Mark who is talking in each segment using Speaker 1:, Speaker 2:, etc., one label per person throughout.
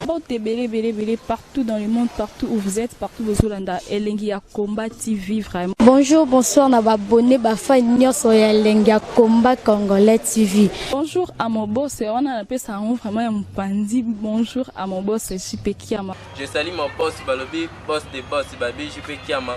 Speaker 1: Bon, t'es belé partout dans le monde, partout où vous êtes, partout où vous êtes, Elengi à Combat TV, vraiment.
Speaker 2: Bonjour, bonsoir, on va abonné, fan nyonso ya Elengi à Combat Congolais TV.
Speaker 1: Bonjour à mon boss, on a appelé ça vraiment un pandi. Bonjour à mon boss, JP Kiama.
Speaker 3: Je salue mon boss, Balobi, boss des boss, Babi, JP Kiama.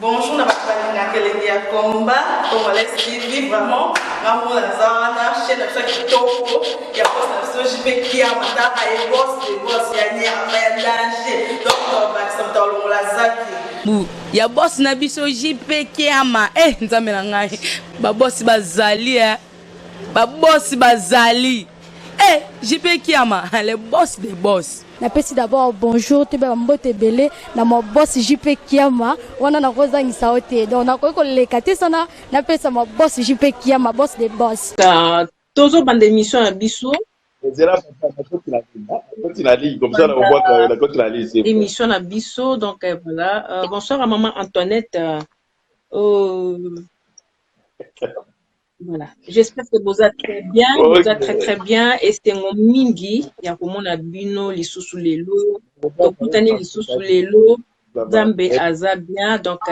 Speaker 4: Bonjour, on a appelé Elengi à Combat Congolais TV, vraiment. Ramon Lazana, chaîne de chaque topo, il y a pas de JP Kiama, et boss des boss, il y a un danger. Donc, on va s'entendre dans la zaki.
Speaker 5: Ya boss na biso JP Kiama nzambe na ngai ba boss bazali ba boss bazali JP Kiama le boss des boss.
Speaker 2: Napesi d'abord bonjour te ba mbote belé na mo boss JP Kiama wana na kozangisa ote donc na ko leka te sana napesa mo boss JP Kiama boss des boss.
Speaker 6: Tozo bande émission à biso émission à biso donc voilà bonsoir à maman Antoinette voilà j'espère que vous êtes très bien vous êtes très bien et c'est mon mingi ya komona bino lisusu lelo tokutani lisusu lelo Nzambe aza bien donc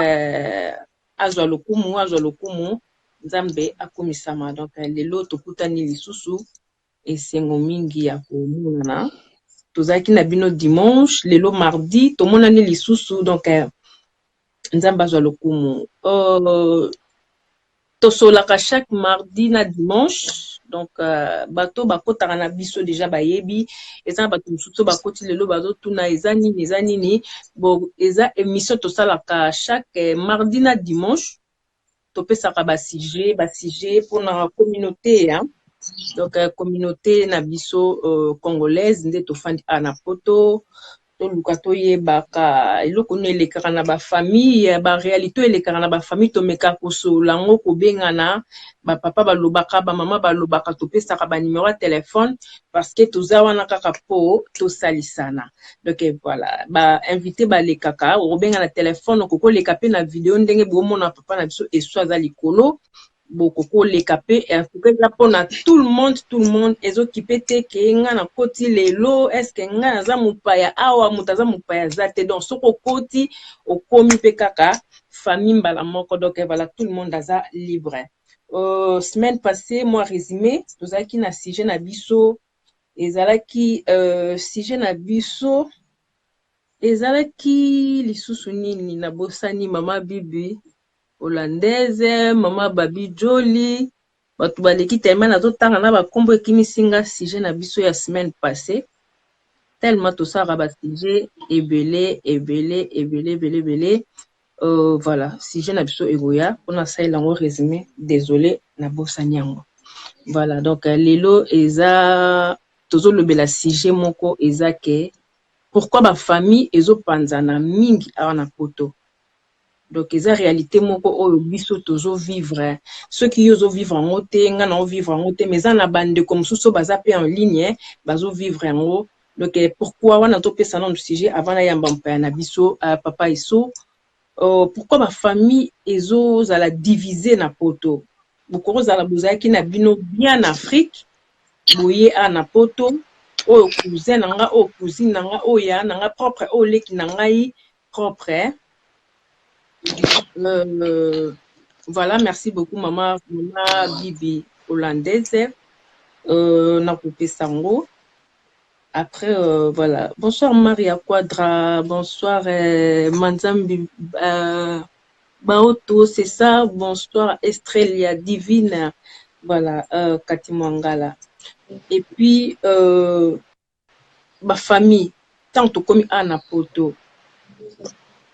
Speaker 6: azwa lokumu Nzambe akomisama donc lelo tokutani lisusu et c'est mingi ya komona tozaki na bino dimanche lelo mardi tomonani lisusu donc Nzambe azwa lokumu tosolaka chaque mardi na dimanche donc bato bakotaka na biso déjà bayebi eza bato mosusu bakoti lelo bazotuna eza nini bon eza émission tosalaka chaque mardi na dimanche topesaka basujet pour na communauté hein? Donc communauté na biso congolaise nde tofandi ana poto to lukato yebaka eloko no elekaka na ba famille ba réalité elekaka na ba famille to meka kosola ngo kobengana ba papa balobaka ba mama balobaka topesaka ba numéro de téléphone parce que toza wana kaka po to salisana donc voilà ba invité ba lekaka obengana téléphone koko lekape na vidéo ndenge bomona papa na biso eswaza likolo beaucoup les capés et en tout cas pour tout le monde est occupé que ngana koti lelo est-ce que ngana za mupaya awa mutaza mupaya zate donc soko koti au komi pekaka famille mbala moko donc voilà tout le monde aza libre semaine passée moi résumé tozaki na sujet na biso ezalaki sujet na biso ezalaki lisusu nini na bosani mama bibi hollandaise mama babi joli batu baleki tellement nazotanga na bakombo ekimisinga sujet na biso ya semaine passée tellement tosala ba sujet ebele voilà sujet na biso egoya on a ça lango résumé désolé na bosani yango voilà donc lelo eza tozolobela sujet moko eza ke pourquoi ba famille ezopanzana mingi awa na poto. Donc, c'est la réalité moko biso tozo vivre. Ceux qui osent vivre en haute, ngana vivre en haute, mais en bande comme sous baza en ligne, bazo vivre en haut. Donc, pourquoi on a topé ça dans le sujet avant la yambampa na biso papa iso. Pourquoi ma famille ezo za la diviser na poto. Bukoro za la boza ki na bino bien en Afrique. Boye na poto. O cousin nanga, o cousine nanga, o ya nanga propre, o leki nanga yi propre. Voilà, merci beaucoup maman Bibi hollandaise na coupé sango. Après voilà, bonsoir Maria Quadra, bonsoir Manzambi Baoto, c'est ça, bonsoir Estrelia Divine, voilà Kati Mwangala. Et puis ma famille tant comme Anna Poto.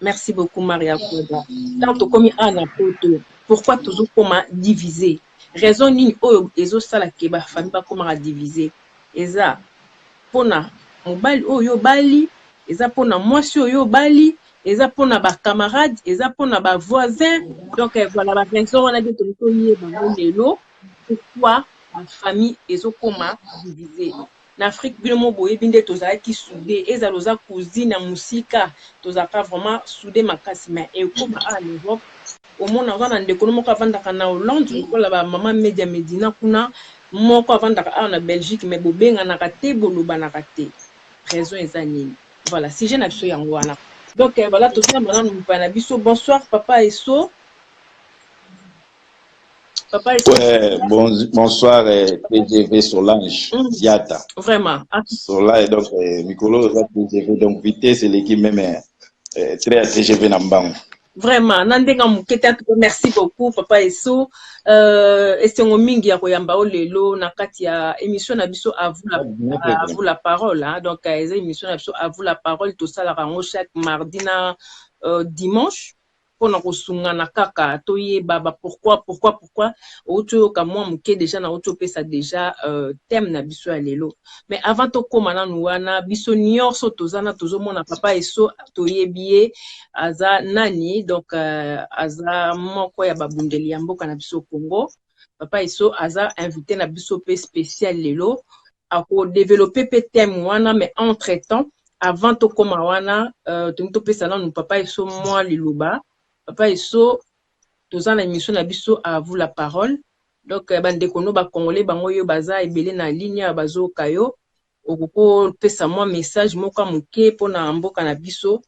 Speaker 6: Merci beaucoup, Maria Koda. Tant comme Anna Poto, pourquoi toujours comment diviser? Raison ni ezo sala ke ba famille ba comment diviser. Eza pona mobali oyo bali, eza pona mwasi oyo bali, eza pona ba camarades, eza pona ba voisins. Donc voilà la raison on a dit que toyé ba lelo. Pourquoi la famille ezo comment diviser? En Afrique, binomo boye binde tozala ki soudé, ezaloza cousine musika, tozaka vraiment soudé makasi mais et comme à l'Europe, au monde on a ndeko moko avanda kana Hollande, ko la ba maman Media Medina kuna moko avandaka awa na Belgique mais bobenganaka te bolobanaka te raison eza nini voilà sujet na biso yango wana donc voilà tosia mana mpa na biso bonsoir papa Eso. Papa Eso.
Speaker 7: Ouais, bonsoir TGV Solange Ziata.
Speaker 6: Vraiment.
Speaker 7: Solange donc Mikolo TGV donc vitesse c'est l'équipe même très TGV Nambango.
Speaker 6: Vraiment nandenga mukete merci beaucoup papa Eso. Esengo mingi ya koyamba olelo na kati ya émission na biso à vous la parole hein. Donc eza émission na biso à vous la parole tout ça la rango chaque mardi na dimanche pona kosunga na kaka toyeba ba pourquoi auto ka moi muke déjà na auto pesa déjà thème na biso ya lelo mais avant to koma na nuana biso nyonso tozana tozomona papa Eso toyebiye aza nani donc aza moko ya babundeli ya mboka na biso Congo papa Eso aza invité na biso pe spécial lelo ako développer pe thème wana mais entre temps avant to koma wana to pesa na papa Eso moi liloba papa Eso tozana émission na biso à vous la parole donc bande kono ba congolais bango yo baza ebele na ligne ya bazo kayo okoko pesa moi message moko muke pona mboka na biso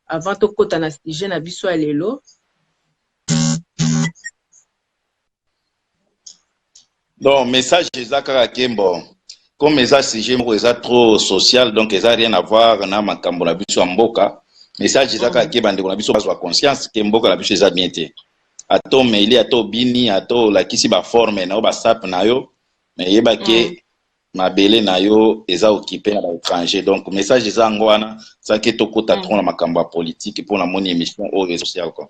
Speaker 6: avant to kota na sujet na biso alelo.
Speaker 7: Donc message ezaka kembo comme eza sujet moko eza trop social donc eza rien à voir na makambo na biso mboka message ezaka ke bande ko na biso bazwa conscience ke mboka na biso eza bien te ato maili ato bini ato la kisi ba forme na ba sap na yo mais yeba ke mabele na yo eza occupé na ba étranger donc message eza ngwana ça ke to kota trop na makambo politique pour na moni émission au réseau social quoi.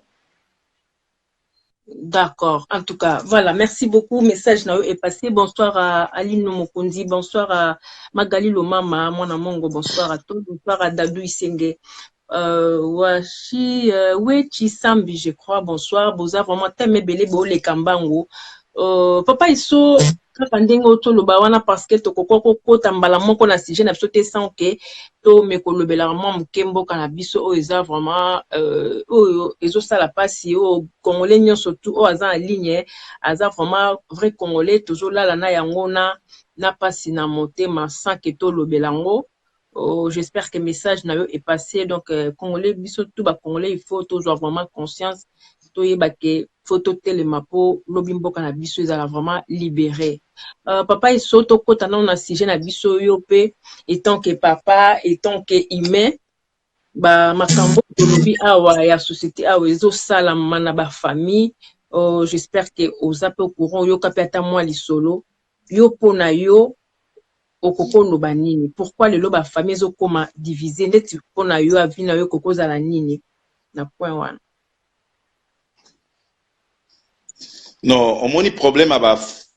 Speaker 6: D'accord, en tout cas, voilà, merci beaucoup. Message na yo est passé. Bonsoir à Aline Mokondi, bonsoir à Magali Lomama, Mwana Mongo, bonsoir à toi, bonsoir à Dadou Isenge. Washi Wechi Sambi, je crois, bonsoir. Boza vraiment teme belé bo le kambango. Papa Eso kandengo to loba wana parce que to kokoko tambala moko na sujet na biso te sans que to mekolobela vraiment mukembo kana biso o eza vraiment o ezo sala pasi o congolais nyo surtout o aza en ligne aza vraiment vrai congolais toujours là na yango na pasi na motema sans que to lobelango. J'espère que le message est passé. Donc, Congolais, tout bas Congolais, il faut toujours vraiment conscience. Tout y est photo télémapo, lobimbo cannabis, ils allaient vraiment libérer. Papa, il saute au côté, on a sujet nabiso yopé, étant que papa, étant que humain, bah, ma cambo, lobi, awa, ya société, awa, ezo salam, mana, ba famille. J'espère que aux appels au courant, yo kapeta moi li solo, yo pona yo, okoko banini pourquoi le loba famille zo koma divisé ndeti pona yo avina yo kokoza la nini na point wana.
Speaker 7: Non, on moni problème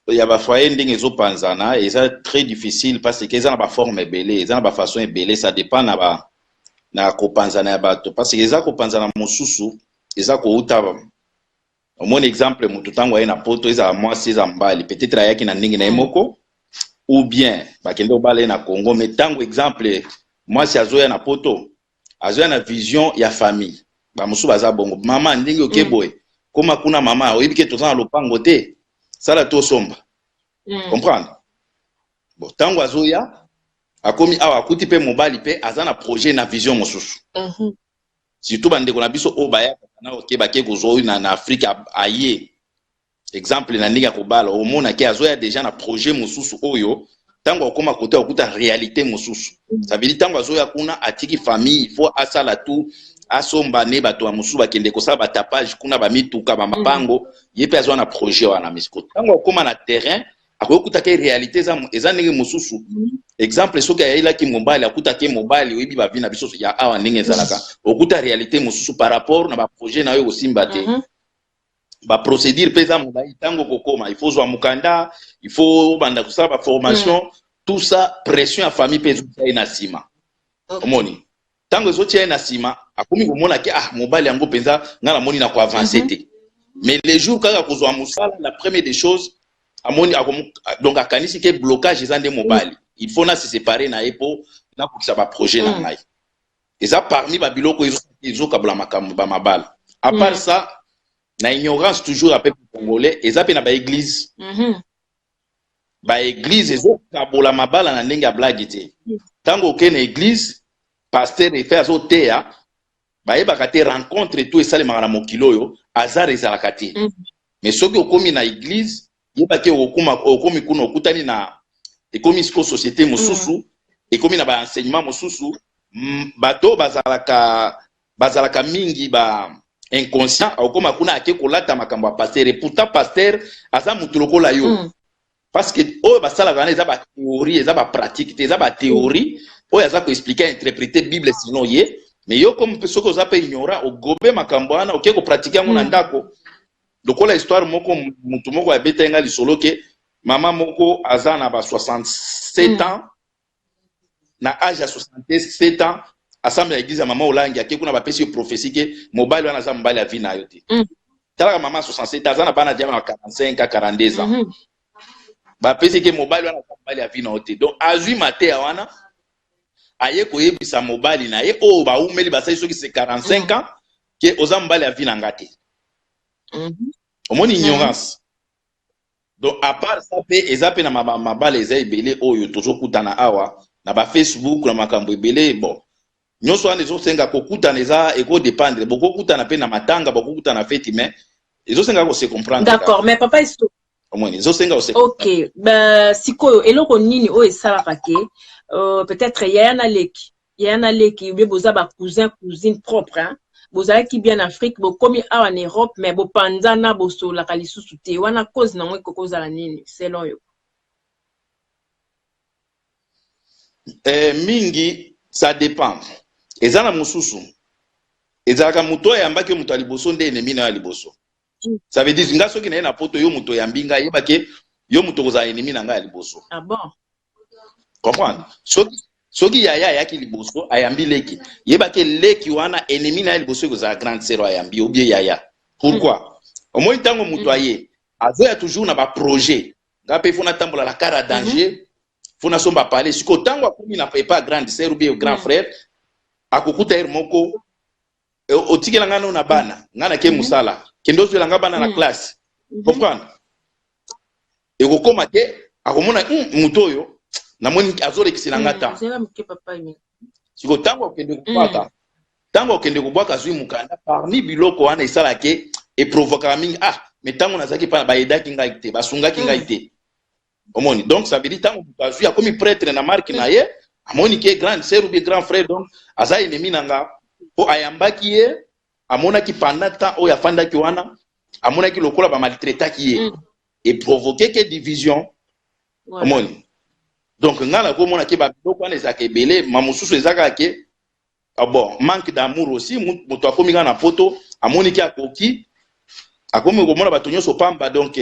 Speaker 7: ya ba foyer ndenge zo panzana et ça très difficile parce que ça na ba forme belé, ça na ba façon belé, ça dépend na ko panzana ya bato parce que ça ko panzana mosusu, ça ko uta au mon exemple mututango ya na poto eza moi c'est mbali peut-être ayaki na ndenge na emoko ou bien bakende obale na Congo mais tango exemple moi si azoya na poto azoya na vision ya famille ba musu baza bongo mama ndenge okeboy koma kuna mama oyibike tozana lopango te sala to somba comprendre bon tango azoya akomi awa akuti pe mobali pe azana projet na vision mosusu surtout bande ko na biso obaya na okeba ke kozoyi na Afrique aye exemple na ndinga kobala au mona ke azoya déjà na projet mosusu oyo tango akoma côté okuta réalité mosusu ça veut dire tango azoya kuna atiki famille il faut asala tout asomba ne bato mosusu bakende ko sa batapage kuna ba mituka ba mabango yepe azoya na projet wana misko tango akoma na terrain akokuta ke réalité za ndenge mosusu exemple soki ayela ki mobali akuta ke mobali oyibi ba vina biso ya awa ndenge zalaka okuta réalité mosusu par rapport na ba projet na yo osimba te ba procédure pesa mobali tango kokoma il faut zwa mukanda il faut banda kusala ba formation tout ça pression à famille pesa ina sima omoni tango ezotia ina sima akomi komona ke mobali yango penza ngala moni na ko avancer te mais les jours kaka kozwa musala la première des choses amoni donc akanisi ke blocage ezande mobali il faut na se séparer na epo na kokisa ba projet na ngai eza parmi ba biloko ezo kabla makambo ba mabala à part ça na ignorance toujours à peuple congolais et ça pe na ba église ba église ezokabola mabala na ndenge ya blague te. Tango okene église pasteur efe azoteya bayebaka te rencontre tout esalemaka na mokili oyo hasard ezalaka te. Mais soki okomi na église yebaki okomi kuna okutani na ekomi siko société mosusu ekomi na ba enseignement mosusu bato bazalaka mingi ba inconscient okoma kuna ake kolata makambo ya pasteur et pourtant pasteur aza mutu lokola yo. Parce que oyo basalaka eza ba théorie eza ba pratique te eza ba théorie oyo aza ko expliquer interpréter Bible sinon ye. Mais yo comme soki oza pe ignorant ogobe makambo wana oke ko pratiquer yango na ndako. Lokola histoire moko mutu moko abeta nga lisolo ke mama moko aza na ba 67 ans na âge ya 67 ans assemble ya église ya mama olangi ake kuna bapesi prophétie ke mobali wana aza mobali ya vie na yo te. Talaka mama 67 aza na bana diama 45 à 42 ans. Bapesi ke mobali wana aza mobali ya vie na yo te. Donc azwi mateya wana aye koyebisa mobali na ye oyo baumeli basali soki c'est 45 ans ke oza mobali ya vie na nga te. Omoni ignorance. Donc à part ça pe ezape na mabala eza ebele oyo tozokutana awa na ba Facebook na makambo ebele bon nyonso wana ezosenga kokutana eza eko dépendre bokokutana pe na matanga bokokutana na fête mais ezosenga ko se comprendre.
Speaker 6: D'accord, mais papa iso
Speaker 7: omoni ezosenga ko se
Speaker 6: OK, ba sikoyo eloko nini o esalaka ke peut-être yana leki be boza ba cousine propre hein. Bozalaki bien en Afrique, bokomi awa en Europe, mais bopanzana boso la kalisusu te. Wana cause na mwe kokoza la nini, selon yo.
Speaker 7: Mingi, ça dépend. Ezana mususu. Ezalaka muto yambaki muto aliboso nde ennemi na aliboso. Ça veut dire nga soki na na poto yo muto yambinga yebake yo muto koza ennemi na nga aliboso.
Speaker 6: Ah bon?
Speaker 7: Comprendre? Soki yaya yaki liboso ayambi leki yebake leki wana ennemi na liboso koza grande sœur ayambi ou bien yaya. Pourquoi? Au moins tango muto aye azoya toujours na ba projet ngape fona tambola la cara danger fona somba parler siko tango akomi na pas grande sœur ou bien grand frère akokuta er moko otikela ngana na bana ngana ke musala kendo zo langa bana na classe. Comprendre? Et kokoma ke akomona muto oyo na moni azore kisilanga ta siko tango okende kubaka tango okende kubaka zui mukanda parmi biloko wana isala ke e provoka mingi mais tango nazaki pa ba edaki ngai te basungaki ngai te omoni. Donc ça veut dire tango bazui akomi prêtre na marque na ye amoni ke grande sœur ou bien grand frère donc aza ennemi nanga po ayambaki ye amonaki pendant temps oya fandaki wana amonaki lokola ba maltraitaki ye et provoquer que division omoni. Donc ngana ko mona ke ba biloko wana ezaka ebele mamususu ezaka ke bon manque d'amour aussi muto akomi na poto amoni ke akoki akomi ko mona bato nyonso pamba donc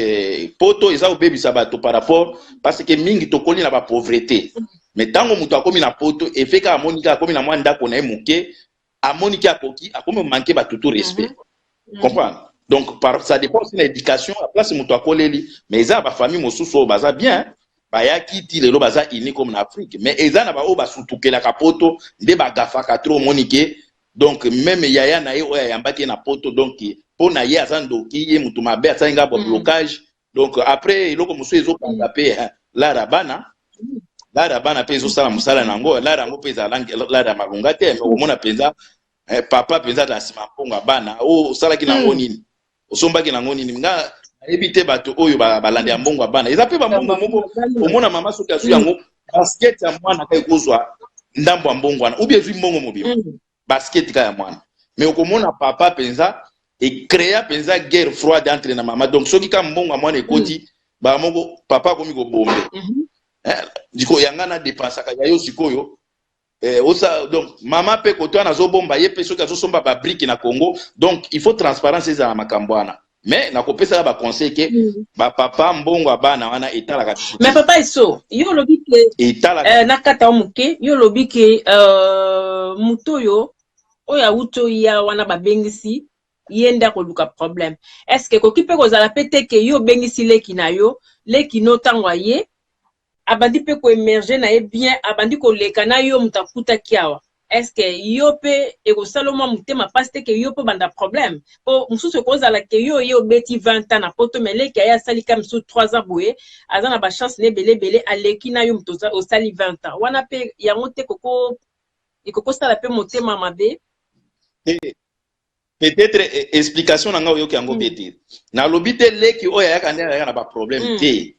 Speaker 7: poto eza obebisa bato par rapport parce que mingi tokoli na ba pauvreté mais tango muto akomi na poto efeka amoni ke akomi na mwanda ko na emuke amoni ke akoki akomi manquer bato tout respect. Comprendre? Donc ça dépend de l'éducation à place muto akoleli mais eza ba famille mosusu baza bien bayaki ti lelo baza ini comme en Afrique mais ezana ba o basutukela kapoto nde bagafaka trop monike donc même yaya na ye oya yambaki na poto donc po na ye azandoki ye mutu mabe asainga ba blocage donc après eloko musu ezopanga pe la rabana pe ezosala musala nango la rango pe zalangi la ramalunga te mais omona penza papa penza da sima ponga bana o salaki nango nini osombaki nango nini nga ebite bato oyo balande ya mbongo bana eza pe ba mbongo moko omona mama soki azu yango basket ya mwana kai kozwa ndambo ya mbongo wana ou bien zui mbongo mobima basket ka ya mwana mais okomona papa penza et créa penza guerre froide entre na mama donc soki ka mbongo mwana ekoti ba moko papa komi ko bombe diko yangana dépensa ka yayo sikoyo osa donc mama pe koto na zo bomba ye pe soki azo somba ba brique na Congo donc il faut transparence za makambo wana. Mais nakopesa ba conseil ke ba papa mbongo bana wana etalaka.
Speaker 6: Mais papa iso yo lobi ke
Speaker 7: etalaka
Speaker 6: nakata omuke yo lobi ke mutoyo oya uto ya wana babengisi yenda ko luka problème. Est-ce que ko kipe ko zala pete ke yo bengisi leki na yo leki no tangwa ye abandi pe ko émerger na ye bien abandi ko leka na yo mutakuta kiawa est-ce que yo pe et au saloma mutema passe que yo pe banda problème po musu se cause la que yo beti 20 ans na poto mele que ya sali comme sous 3 ans boye azana ba chance ne belé aleki na yo mutoza au sali 20 ans wana pe ya mote koko ikoko sala pe motema mabe
Speaker 7: peut-être explication nanga oyo kiango beti na lobite leki oyo ya kanda ya na ba problème te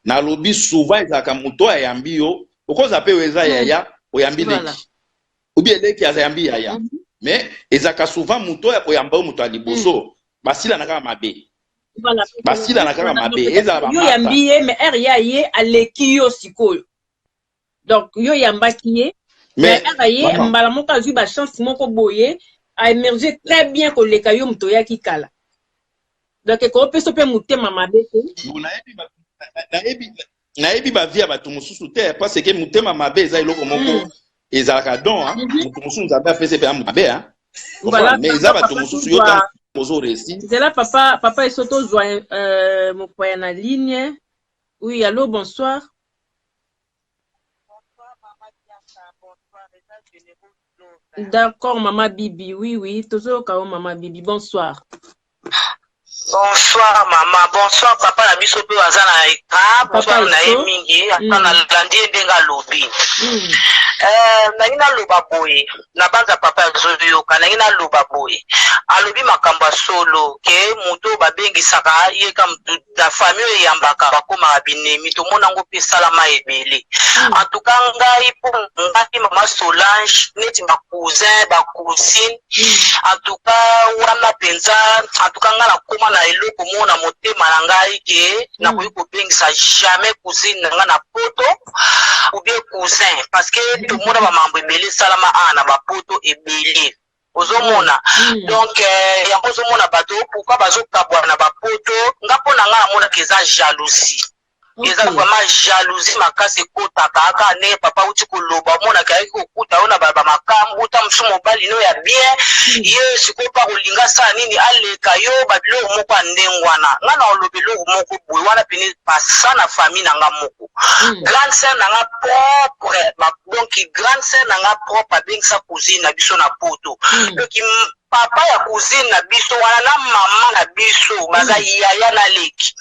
Speaker 7: na lobi souvent ezaka muto ayambi yo okoza pe weza ya oyambi leki ou bien leki azayambi ya mais ezaka souvent muto ya oyamba muto aliboso basila na kaka mabe basila na kaka mabe eza ba
Speaker 6: yo yambi mais ya ye aleki yo sikoyo donc yo yambaki ye mais ye mbala moko azwi ba chance moko boye a émergé très bien ko leka yo muto ya kikala donc ko peso pe mutema mabe
Speaker 7: nayebi ba via bato mususu te parce que mutema mabe eza eloko moko ezalaka don mutu mususu nzambe afese pe mabe
Speaker 6: voilà
Speaker 7: mais eza bato mususu yo tan bozo réussi
Speaker 6: c'est là papa esoto zwa mokoya na ligne oui allô bonsoir d'accord maman Bibi oui toujours kao maman Bibi bonsoir.
Speaker 8: Bonsoir maman, bonsoir papa na biso pe wazana eka, bonsoir na emingi, atana landi benga lobi. Nangina loba boye, na banza papa zoyo ka nangina loba boye. Alobi makamba solo ke muto babengi saka ye kam da famille yambaka bakoma binemi to mona ngo pe salama ebele. En tout cas ngai pour ngaki mama Solange neti ba cousin, ba cousine. En tout cas wana penza, en tout cas ngala koma na eloko mona motema na ngai ke na koyi ko bengisa jamais cousine nga na poto ou bien cousin parce que tout le monde va m'embêter salama na ba poto ebele ozomona donc ya ozomona bato pourquoi bazo kabwa na ba poto ngapo na nga mona keza jalousie eza vraiment jalousie makasi kota kaka ne papa uti koloba mona kai kokuta ona baba makambu ta msumo mobali no ya bien ye siko pa kolinga sa nini aleka yo babilo moko andengwana nga na olobelo moko boy wana pene pasa na famille nanga moko grande sœur nanga propre donc grande sœur nanga propre bing sa cousine na biso na poto donc papa ya cousine na biso wana na mama na biso baza yaya na leki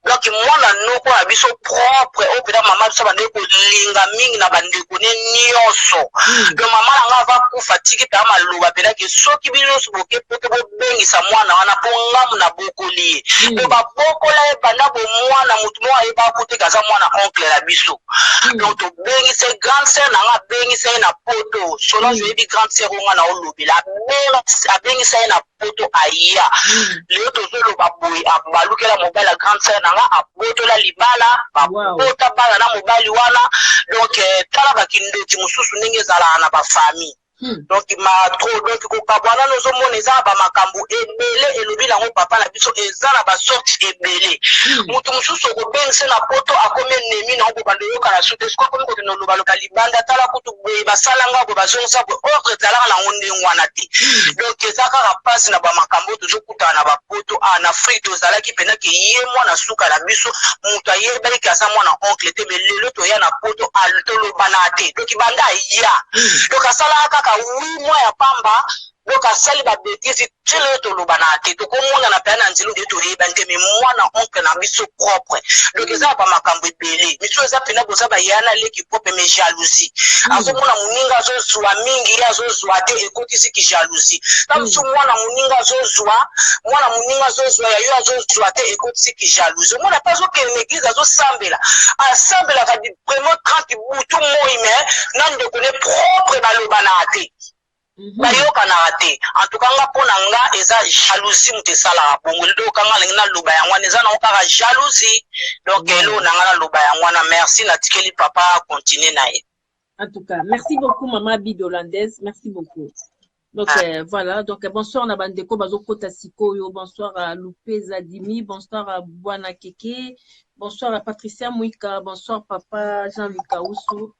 Speaker 8: donc mwana noko na biso propre o peda mama biso bande ko linga mingi na bande ko ne nyonso donc mama nga va ku fatigue ta maloba peda ke soki bino soboke pote bo bengisa mwana wana po ngamu na bokoli bo ba bokola e banda bo mwana mutu mo e ba kote kaza mwana oncle la biso donc to bengisa grande sœur na nga bengisa na poto solo je bi grande sœur nga na olobela bengisa na poto aya leo to zolo baboy abalukela mobile la grande sœur nga abotola libala babota bala na mobali wana donc tala bakindoti mususu ndenge ezala na ba famille donc ma trop donc ko kabwana nozo mona eza ba makambu ebele elobi lango papa na biso eza na ba sorti ebele mutu mususu ko bengse na poto akome nemi na ngo bando yoka na sute sko ko ko no lobalo kalibanda tala kutu boye basalanga ko bazonsa ko ordre tala na ngonde ngwana te donc eza ka rapasi na ba makambu toujours kutana na ba poto en Afrique tozala ki pena ke ye mwana suka na biso mutu ayebali ka sa mwana oncle te belelo to ya na poto altolo banate donc banda ya donc asala ka oui moi ya pamba donc asali ba bêtise tele to lobanate to ko mona na pena nzilu de to yeba ndeme mwana oncle na biso propre donc eza ba makambo ebele miso eza pena boza ba yana leki propre mais jalousie azo mona muninga zo zwa mingi ya zo zwa te ekoti siki jalousie tam so mwana muninga zo zwa ya yo zo zwa te ekoti siki jalousie mona pas zo ke l'église azo sambela asambela ka di vraiment 30 butu moi mais nan de connaît propre ba lobanate bayoka na ate en tout cas nga pona nga eza jalousie mutesala bongo lido kanga lengina loba ya ngwana eza na okaka jalousie donc elo na nga loba ya ngwana merci na tikeli papa continuer na ye
Speaker 6: en tout cas merci beaucoup maman Bibi hollandaise merci beaucoup donc voilà donc bonsoir na bandeko bazokota sikoyo bonsoir à Lupeza Dimi bonsoir à Bwana Keke bonsoir à Patricia Mouika bonsoir papa Jean-Luc Kaoussou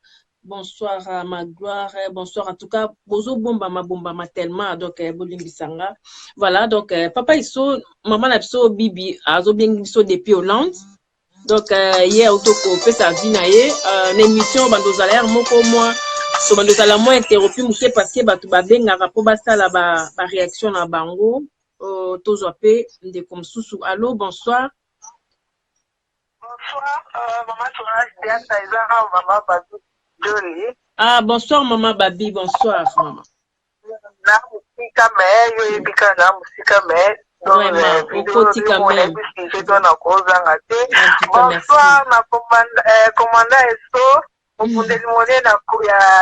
Speaker 6: bonsoir à Magloire, bonsoir en tout cas, bozo bomba ma tellement donc bolimbisanga. Voilà donc papa iso maman na biso Bibi azo bien biso depuis Hollande. Donc hier autoko pe sa vie na ye l'émission bandozalaire moko moi to bando kala mo interrompu muke parce que batu babengaka po basala ba réaction na bango tozwa pe ndeko mosusu. Allô, bonsoir.
Speaker 8: Bonsoir, maman Solange Biata Ezara, maman Babi Jolie.
Speaker 6: Ah, bonsoir maman Babi, bonsoir maman.
Speaker 8: Na musika me yo ebika na musika me.
Speaker 6: Vraiment, okoti quand même.
Speaker 8: Bonsoir na commandant Esso, mopundeli monene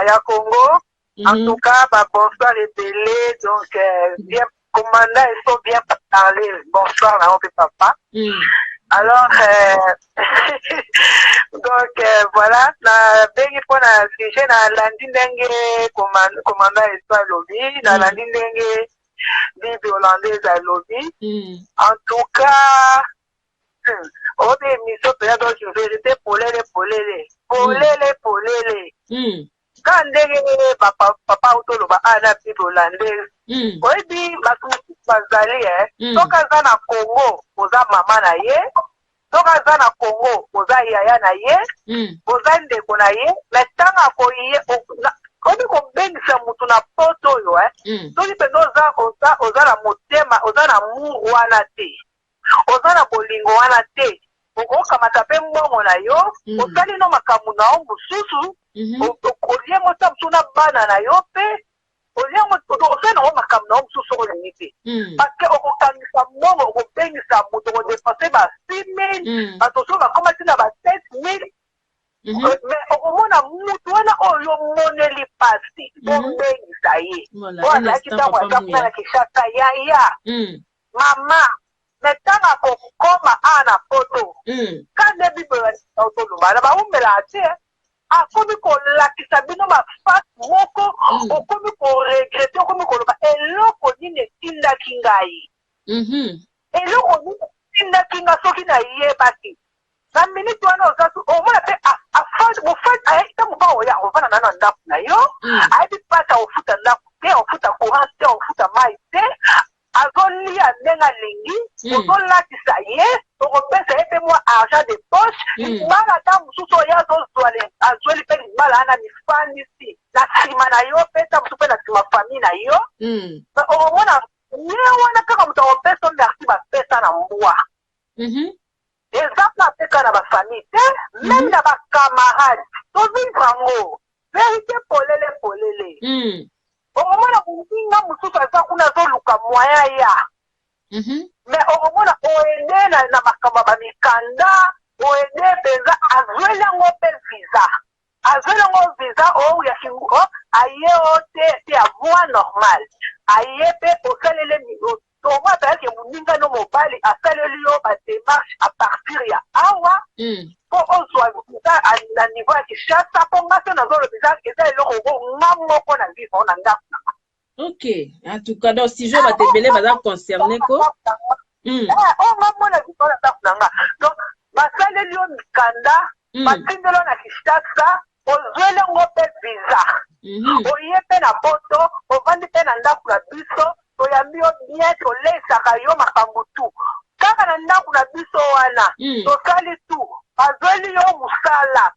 Speaker 8: ya Congo. En tout cas, bonsoir les délais, donc bien commandant Esso bien parlé. Bonsoir na ope papa. Alors, donc voilà, na bengi po na sujet na landi ndenge commandant Esso lobby, na landi ndenge Bibi hollandaise à lobby. En tout cas, on est mis au pays donc je vérité polele. Quand ndenge papa utoloba ana Bibi hollandaise. Oyebi bazali soka za na Congo oza mama na ye, soka za na Congo oza yaya na ye, oza ndeko na ye, mais tanga ko ye obi kobengisa mutu na poto oyo soki mpenza oza na motema, oza na mungu wana te, oza na bolingo wana te, okamata mpe mbongo na yo, osali no makambo na yo mosusu, olie mota mosusu na bana na yo mpe osali nango makambo na yo mosusu olingi te, parce que okokangisa mbongo, okobengisa mutu, okodepense ba 6 000 bato osusu bakoma ntina ba 7 000. Mais okomona mutu wana oyo moneli pasi obengisa ye oyo azalaki ntango aza kuna na Kinshasa yaya mama me ntango akokoma na poto kande Bible otoloba na baumela te akomi kolakisa bino bafasi moko, okomi koregrete, okomi koloba eloko nini etindaki ngai, eloko nini etindaki nga soki nayebaki na minute wana ozatu omona pe mofati ayekita moba oya ovanda na ndako na yo, ayebi pasi aofuta ndako te, ofuta courant te, ofuta mai te, azolia ndenge alingi, ozolatisa ye, okopesa ye mpe mwa argent de poche, libala ata mosusu oyo azweli mpe libala ana mifandisi na nsima na yo mpe ta mosusu mpe na nsima famille na yo, okomona ye wana kaka moto akopesa merci bapesa na mbwa. Eza mpe apeka na bafamille te, meme na bakamarade tozivre yango verité polele. Okomona moninga mosusu aza kuna azoluka moyen ya mais okomona oende na makambo ya bamikanda, oende mpenza azweli yango mpe visa oyo ya kingo aye o te ya voie normale, aye mpe osalele omwa azalaki moninga no mobali asaleli yo badémarche à partir ya awa mpo ozwa na niveau ya Kinshasa mpo nga mpe nazoloba eza eloko nga moko na vivre na ndako nanga.
Speaker 6: Ok, en tout cas, donc si je vais te baza concerné ko.
Speaker 8: Nga mona vivre na ndako nanga. Donc basaleli yo mikanda, batindeli yo na Kinshasa, ozweli yango mpe visa, oye mpe na poto, ovandi mpe na ndako na biso, toyambi yo bien tolesaka yo makambo tu kaka na ndako na biso wana tosali tu azweli yo musala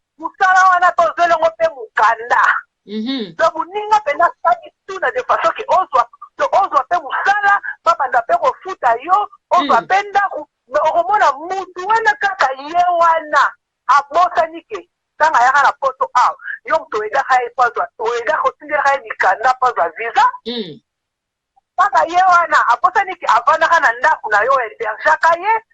Speaker 8: wana tozweli yango mpe mukanda to moninga mpenza sali tu na de façon ke ozwa mpe musala babanda mpe kofuta yo, ozwa mpe ndako, me okomona mutu wana kaka ye wana abosani ke ntango ayaka na poto awa yo moto oyedaka ye oyedaka otindelaka ye mikanda mpo azwa visa kaka ye wana aposani ki avandaka na ndako na yo hébergeaka ye,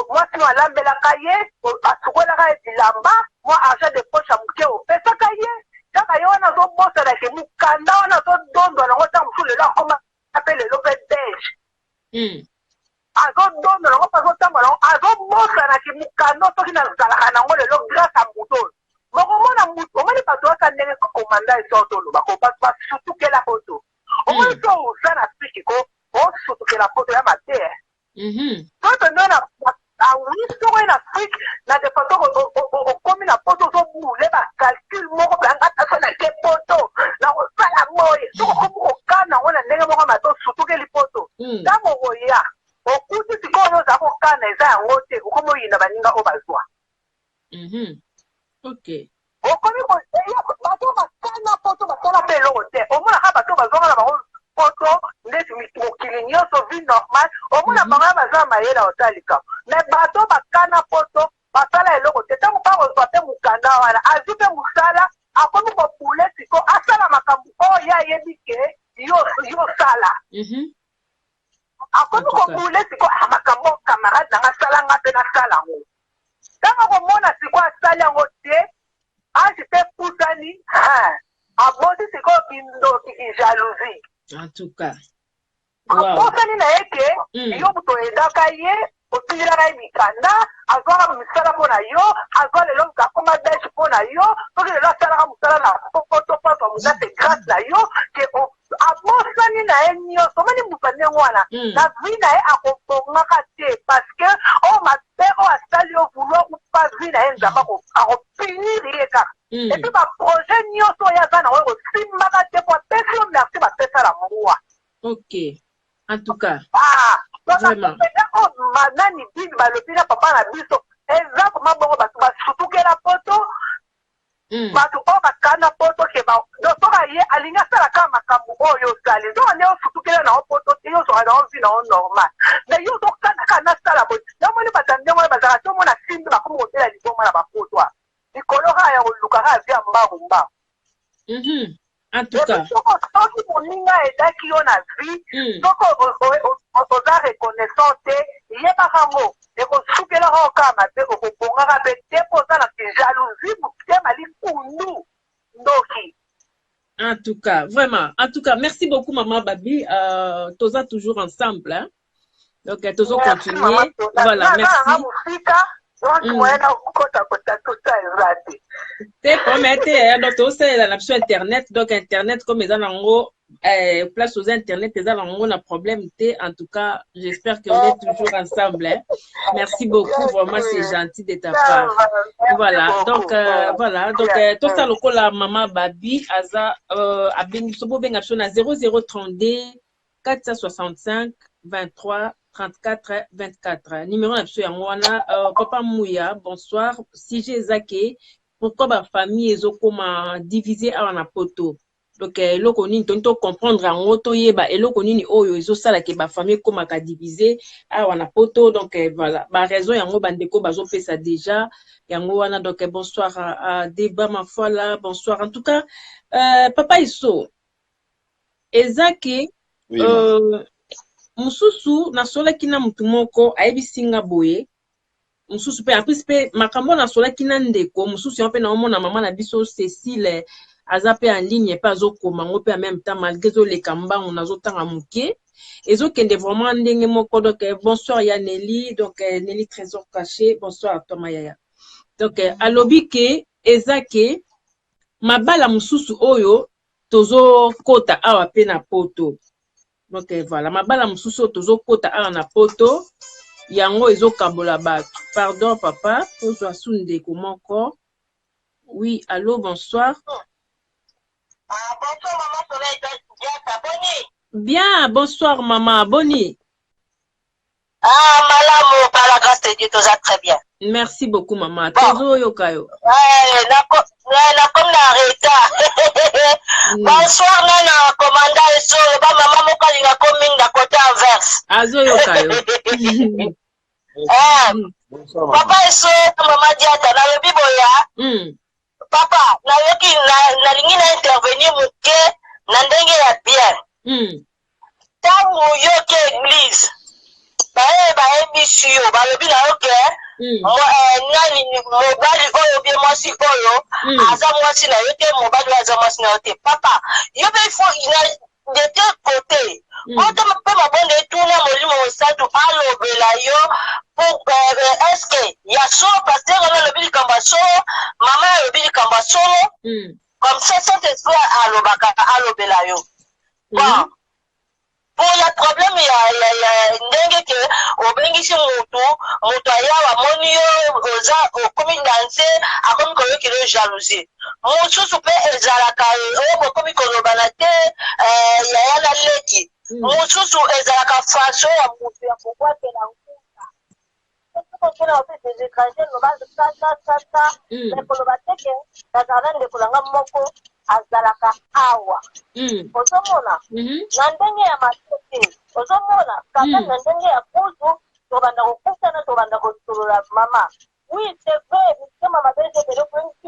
Speaker 8: mwasi no alambelaka ye, asukolaka ye bilamba, mwa argent de poche ya moke opesaka ye, kaka ye wana azobosana ke mukanda wana azodondwa nango ntango mosusu lelo akoma ape lelo mpe belge azodondwa nango mpe azotambola nango azobosana ke mukanda soki nazalaka nango lelo grâce a moto mokomona mutu omoni bato waka ndenge komanda esotoloba ko bato basutukela poto omoni so oza na afrike ko osutukela poto ya mate soto ndo na awisoko ye na afrike na de façon okomi na poto ozobule bacalcule moko bangata so na ke poto na kosala moye soko okomi kokana yango na ndenge moko mate osutukeli poto ntango oya okuti sikoyo oza kokana eza yango te okomi oyinda baninga oyo bazwa okomi bato bakana ye na otalika mais bato bakana poto basala eloko te ntango bakozwa mpe mokanda wana azwi mpe mosala akomi kopule siko asala makambo oyo ayebi ke yosala akomi kopule siko makambo camarade nanga asalanga mpe nasala yango ntango komona siko asali yango te asi te pusani abosi siko kindoki kijalousie
Speaker 6: en tout cas
Speaker 8: abosani na ye ke yo moto oyedaka ye otililaka ye mikanda azwaka misala mpo na yo azwa lelo moto akoma beche mpo na yo soki lelo asalaka mosala na poto papa monate grâce na yo ke abosani na ye nyonso omoni moto ndenge wana na vi na ye akobongaka te parce que oyo mabe oyo asali yo vouloir upa vi na ye nzambe akopiniri ye kaka epuis baprojet nyonso oyo aza na oyo kosimbaka te po apesi yo merci bapesala mowa
Speaker 6: ok en tout cas
Speaker 8: vraiment nani bini balobi na papa na biso eza koma bongo bato basutukela poto bato oyo bakana poto ke soka ye alingi asalaka makambo oyo osali nzoka nde osutukela na o poto te yo ozoka na ovi na o normal mais yo ozokanaka nasala boye yomoni bato ndenge oyo bazalaka te omona simbi bakomi kotela libongo na bapoto likolo kaka ya kolukaka avia mbangu mbangu
Speaker 6: en tout cas
Speaker 8: soki moninga edaki yo na vie soki oza reconnaissant te yebaka ngo ekosukelaka okaa mabe okobongaka mpe te mpo oza na jalousie motema likundu ndoki
Speaker 6: en tout cas vraiment en tout cas merci beaucoup maman Babi toza toujours ensemble hein? Donc tozo continuer voilà merci te promete donc tosalela na biso internet donc internet comme eza nango place aux internet eza nango na problème te en tout cas j'espère qu'on est toujours ensemble hein? Merci beaucoup vraiment c'est gentil de ta part voilà donc voilà donc tosa lokola maman Babi aza abengi biso bobenga biso na 0032 465 23 34 24 numéro na biso yango wana papa Mouya bonsoir si j'ai zaké pourquoi ma famille ezokoma diviser awa na poto donc eloko nini to comprendre yango toyeba eloko nini oyo ezosala ke ba famille komaka diviser awa na poto donc voilà ba raison yango bandeko bazopesa déjà yango wana donc bonsoir à débat ma foi là bonsoir en tout cas papa Iso ezake mususu nasolaki na mutu moko ayebisinga boye mususu pe en plus pe makambo nasolaki na ndeko mususu pe na omona mama na biso Cécile aza pe en ligne pe azokoma ngo pe en même temps malgré zo le kambango nazotanga muke ezokende vraiment ndenge moko donc bonsoir ya Nelly donc Nelly trésor caché bonsoir à toi Mayaya donc alobi ke ezake mabala mususu oyo tozo kota awa pe na poto. Donc voilà, mabala mususu tozo kota awa na poto yango ezokabola bato. Pardon papa, ozo sunde ko moko. Oui, allô, bonsoir.
Speaker 8: Bonsoir maman Soleil, Boni.
Speaker 6: Bien, bonsoir maman, Boni.
Speaker 8: Malamu, par la grâce de Dieu, tout ça très bien.
Speaker 6: Merci beaucoup maman. Tozo yokayo.
Speaker 8: Na comme na retard. Bonsoir nana commandant eso ba mama moko linga coming na côté inverse.
Speaker 6: Azo yokayo.
Speaker 8: Papa eso mama diata na lobi boya. Papa na yoki na lingi na intervenir muke na ndenge ya bien. Tangu yoki église. Bae bisio balobi na yoke nani mobali oyo bien mwasi oyo aza mwasi na yote mobali aza mwasi na yote papa yo be faut il de quel côté quand pe mabonde tuna molimo osatu alobela yo pour est-ce que ya so pasteur na lobi kambaso mama lobi kambaso comme ça cet esprit alobela yo bon pour le problème ya ndenge ke obengisi mutu ayawa moni yo oza okomi danse akomi koyokela jalousie mosusu mpe ezalaka oyo bokomi kolobana te yaya na leki mosusu ezalaka faso ya mutu ya kobwatela nkuna okena ope des étrangers lobanza tata me koloba teke nazala ndeko nanga moko azalaka awa ozomona na ndenge ya matete ozomona kaka na ndenge ya kuzu tobanda kokutana tobanda kosolola mama. Oui, c'est vrai, mitema mabe ezebele kwensi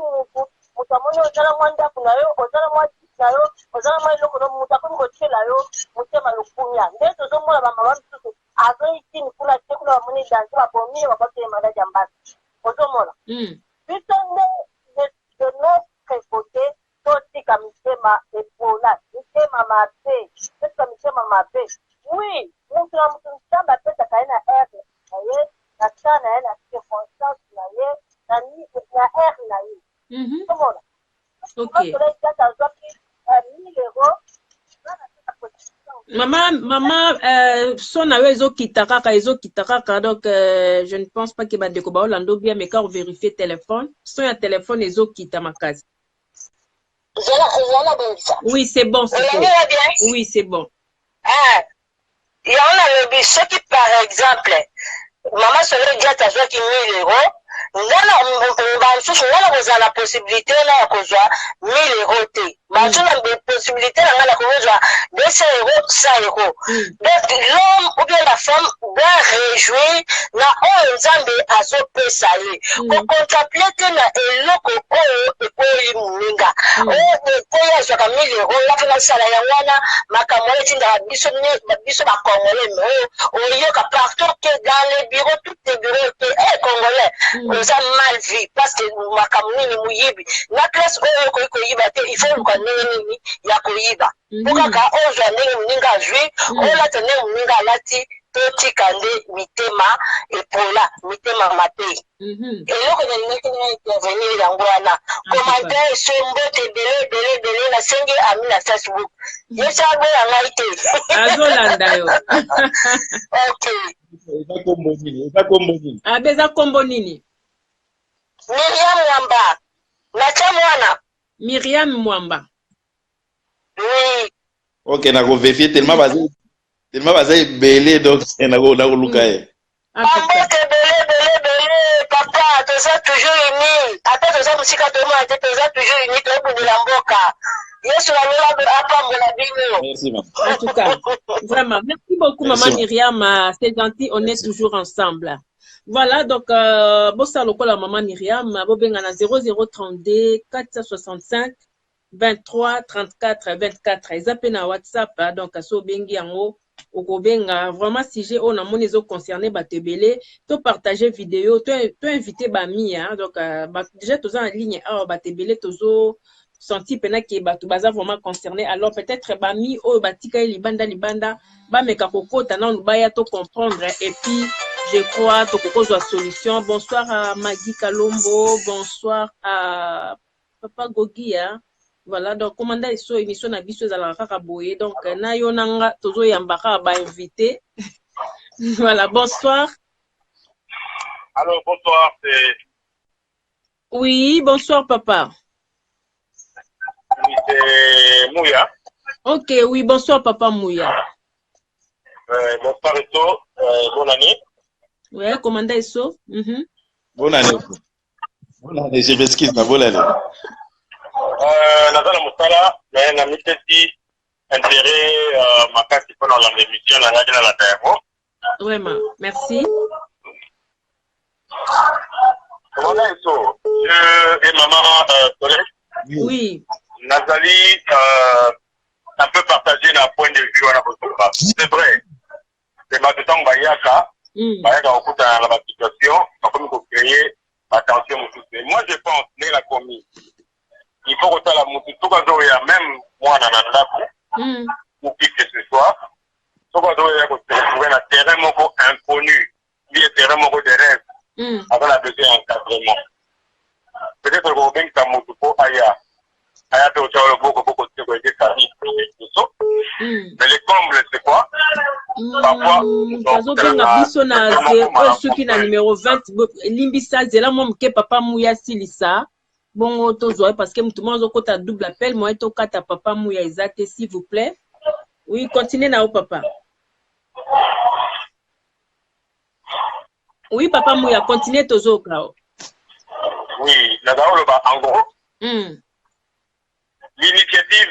Speaker 8: mutu amoni ozala mwa ndako na yo, ozala mwa tiki na yo, ozala mwa eloko no mutu akomi kotiela yo motema lokumia. Nde tozomona bamama misusu azoyitini kuna te kuna bamoni danse bapomie babateye maladi ya mbasi. Ozomona. Biso nde de notre côté totika mitema epola, mitema mabe, totika mitema mabe. Oui, mutu na mutu nzambe apesaka ye na aire na ye, na sa na ye, na circonstance na ye, na aire na ye. Ozomona.
Speaker 6: Ok. Maman, son ayo ezokita kaka donc je ne pense pas que bandeko ba Orlando bien mais quand on vérifie téléphone son ya téléphone ezokita makasi. Oui, c'est bon, c'est bon. Oui, c'est bon.
Speaker 8: Il y a un lobby, ce qui par exemple, maman serait déjà à 1 000 €. Ngana la possibilité na kozwa 1 000 € te. Bazo na possibilité na ngana kozwa 200 €, 100 €. Donc l'homme ou bien la femme doit réjouir na nzambe azopesa ye. Ko contemplate na eloko oyo ekoyi muninga. Oyo azwaka 1 000 € lakini sala ya wana makambo etinda biso ba Congolais oyoka partout que dans les bureaux tous les bureaux Congolais ça mal vu parce que makamuni muyibi na classe oyo ko yiba te il faut ko nini ya ko yiba pokaka ozwa ndenge muninga jwi ola tene muninga lati toti kande mitema epola mitema mape eloko na ninga kina intervenir yango wana commentaire sombo te bele na senge ami na Facebook yesa go ya ngaite
Speaker 6: azolanda yo
Speaker 8: okay
Speaker 6: abeza kombo nini
Speaker 8: Miriam Mwamba. Nacha mwana.
Speaker 6: Miriam Mwamba.
Speaker 8: Oui.
Speaker 7: Ok, na ko vérifier tellement basé belé donc na ko luka e.
Speaker 8: Ambote belé papa, toza toujours uni. Ata toza musika toma ate toza toujours uni to bu de la mboka. Yesu la apa mbola bino.
Speaker 7: Merci maman.
Speaker 6: En tout cas, vraiment, merci beaucoup maman Miriam, c'est gentil, on est toujours ensemble. Voilà, donc, bossa lokola maman Myriam, bobenga na 0032 465 23 34 24. Ezape na WhatsApp, donc, so bengi yango, okobenga, vraiment, sujet on a mon iso concerné batebele, to partager vidéo, to inviter bami, donc, déjà, tous en ligne, batebele, tozo, senti pena ki batu baza vraiment concerné, alors peut-être bami, batika libanda, meka kokota na baya to comprendre, et puis, je crois que la solution. Bonsoir à Maggie Kalombo, bonsoir à Papa Gogi. Voilà, donc, commandant iso émission na biso za la kakaboye. Donc, na yo nanga tozo yambaka ba invité. Voilà, bonsoir.
Speaker 9: Alors, bonsoir, c'est...
Speaker 6: Oui, bonsoir, papa.
Speaker 9: Oui, c'est Mouya.
Speaker 6: Ok, oui, bonsoir, papa Mouya.
Speaker 9: Bonsoir, Eto. Bonne année.
Speaker 6: Oui, commandant Esso.
Speaker 7: Bonne année. Bonne année, je m'excuse, ma bonne année.
Speaker 9: Nazana Moussala, mais na mitesi intérêt ma carte pendant l'émission na radio la terre.
Speaker 6: Vraiment, merci.
Speaker 9: Commandant Esso, je et maman Soleil.
Speaker 6: Oui.
Speaker 9: Nazali un peu partagé d'un point de vue à la c'est vrai. C'est ma temps bayaka. Bayaka au dans la situation, comme pour créer attention. Moi je pense que la commis. Il faut que la mouture, tout cas, même moi dans la table, ou qui que ce soit, tout cas, il faut trouver un terrain inconnu, bien terrain de rêve, avec la besoin d'encadrement. Peut-être que vous avez un mouture pour ailleurs. Mais les combles, c'est quoi? Parfois,
Speaker 6: biso na soki na numéro 20 limbisa zela momke papa Mouya silisa bongo tozo parce que mutu mozo kota double appel moi to kata papa Mouya ezate s'il vous plaît. Oui, continuez na papa. Oui, papa Mouya, continuez tozo kao.
Speaker 9: Oui, la en gros. L'initiative,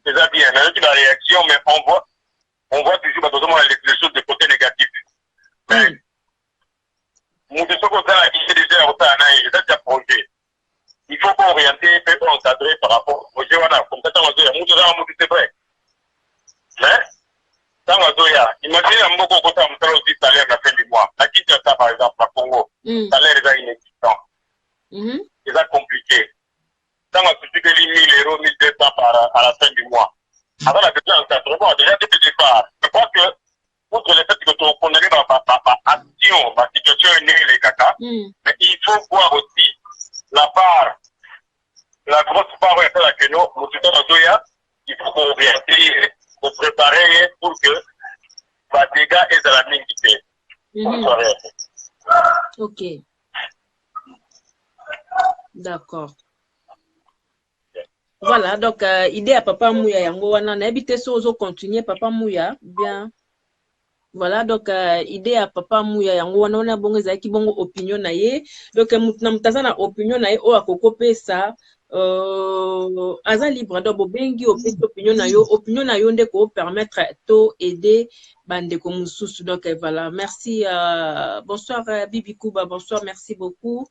Speaker 9: c'est ça bien. Mais la réaction, mais on voit toujours les choses de côté négatif. Mais mais moto soko ozala idée déjà otala na ye eza déjà projet il faut pas orienter peut pas encadrer par rapport au projet wana comme ça ntango azoya moto ozala moto c'est vrai mais ntango azoya imagine ya mboko okotala mosala ozwi salaire na fin du mois na Kinshasa par exemple na Congo salaire eza inexistant eza compliqué ntango asupikeli 1000 euros 1200 à la fin du mois avant la question d'encadrement déjà dès le départ je crois que outre le fait que tu connais action ma situation est née les caca mais il faut voir aussi la part la grosse part de la que nous mosuta nazoya il faut qu'on orienter qu'on préparer pour que les dégâts aient la mingi
Speaker 6: ok d'accord. Voilà, donc idée à Papa Mouya yango wana na habité so ozo continuer Papa Mouya bien. Voilà, donc idée à Papa Mouya yango wana ona bongo ezaki bongo opinion na ye. Donc na mutaza na opinion na ye o akoko pesa aza libre donc bobengi opinion na yo nde ko permettre to aider bande ko mususu. Donc voilà, merci bonsoir Bibi Kuba, bonsoir, merci beaucoup.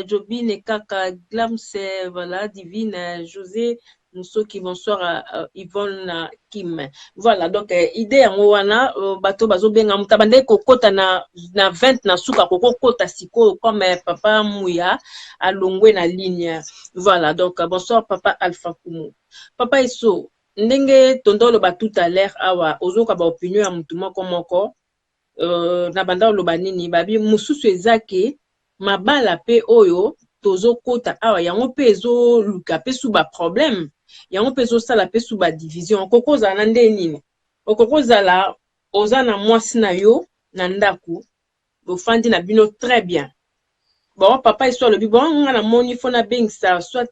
Speaker 6: Jobine Kaka Glam, c'est voilà, Divine José Moussoki, bonsoir Yvonne Kim. Voilà, donc idée en wana bato bazo benga mutabande kokota na 20 na suka kokota siko comme Papa Mouya alongwe na ligne. Voilà, donc bonsoir Papa Alpha Kumu. Papa Iso ndenge tondolo ba tout à l'heure awa ozoka ba opinion ya mutu moko moko na banda loba nini babi mususu ezake mabala pe oyo tozo kota awa yango pe ezo luka pe suba problème yango pe ezo sala pe suba division kokoza na nde nini okokoza la oza na mwasi na yo na ndaku bofandi na bino très bien bon papa histoire le bon nga na moni fona bengisa soit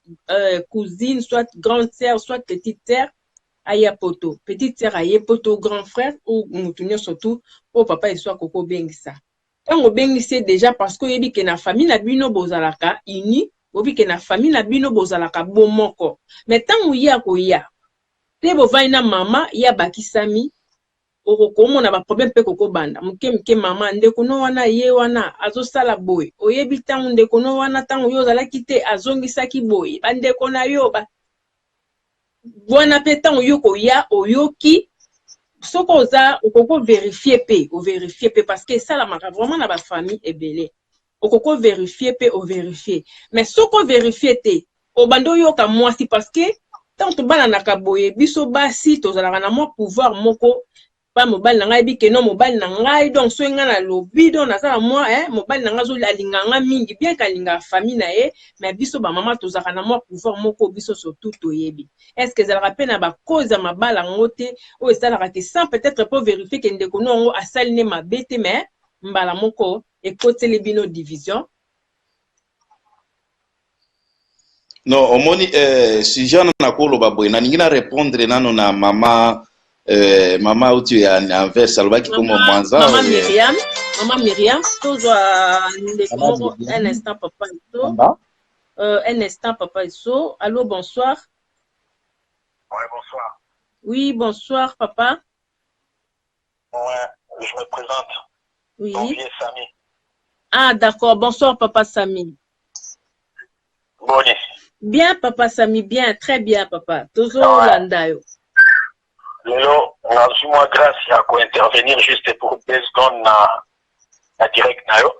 Speaker 6: cousine soit grande sœur soit petite sœur aya poto petite sœur aye poto grand frère ou mutunyo surtout o papa histoire koko bengisa tango bengisi déjà parce que yebi ke na famille na bino bozalaka uni obi ke na famille na bino bozalaka bomoko mais tango ya ko ya te bovai na mama ya bakisami okokomona ba problème pe koko banda muke mama ndeko no wana ye wana azosala boy oyebi tango ndeko no wana tango yo zalaki te azongisaki boy bandeko na yo ba wana pe tango yo ko ya oyoki soko oza okoko vérifier pe parce que ça la mara vraiment na ba famille ebele okoko vérifier pe o vérifier mais soko vérifier te o bando yo ka mwasi parce que tant to bana na kaboye biso basi to zala na mo pouvoir moko pa mobali na ngai bi ke no mobali na ngai donc so nga na lobi donc na sala moi mobali na ngai zo alinga nga mingi bien ka linga famille na ye mais biso ba mama to zala na mo pouvoir moko biso surtout to yebi est-ce que ça rappelle na ba cause ma bala ngote o ça la raté sans peut-être pour vérifier que ndeko no a salné ma bête mais mbala moko et côté les bino division
Speaker 7: non omoni si jana na kolo baboy na ningina répondre nano na mama mama uti ya envers alobaki comme mwanza
Speaker 6: maman Myriam toujours un instant papa Iso un instant papa Iso allô bonsoir.
Speaker 9: Ouais, bonsoir.
Speaker 6: Oui, bonsoir papa.
Speaker 9: Ouais, je me présente.
Speaker 6: Oui.
Speaker 9: Mon vieux Samy.
Speaker 6: Ah d'accord, bonsoir papa Samy.
Speaker 9: Bonne.
Speaker 6: Bien papa Samy, bien, très bien papa. Toujours landayo.
Speaker 9: Lelo, moi grâce à quoi intervenir juste pour 2 secondes na direct na yo.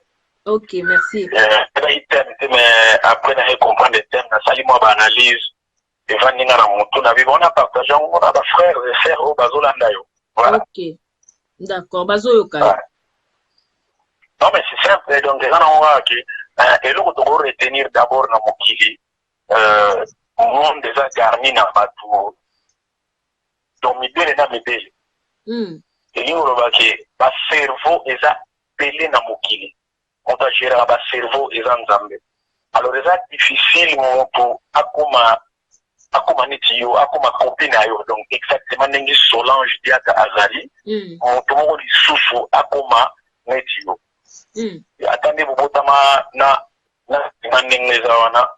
Speaker 6: Ok, merci.
Speaker 9: Mais après na comprendre le thème, na sali moi ba analyse et vandinga na mutu na vivre on a partagé on a ba frères et sœurs au bazolanda yo. Voilà.
Speaker 6: Ok. D'accord, bazoyo kai.
Speaker 9: Non mais c'est simple donc déjà on voit que et le to retenir d'abord na mokili monde déjà garni na batu donc mibele na mibele et ni oloba ke ba cerveau eza pelé na mokili on doit gérer ba cerveau eza nzambe alors eza difficile moto akoma neti yo akoma copine ayo donc exactement ndenge Solange Diaka azali moto moko lisusu akoma neti yo attendez bobotama na ndenge eza wana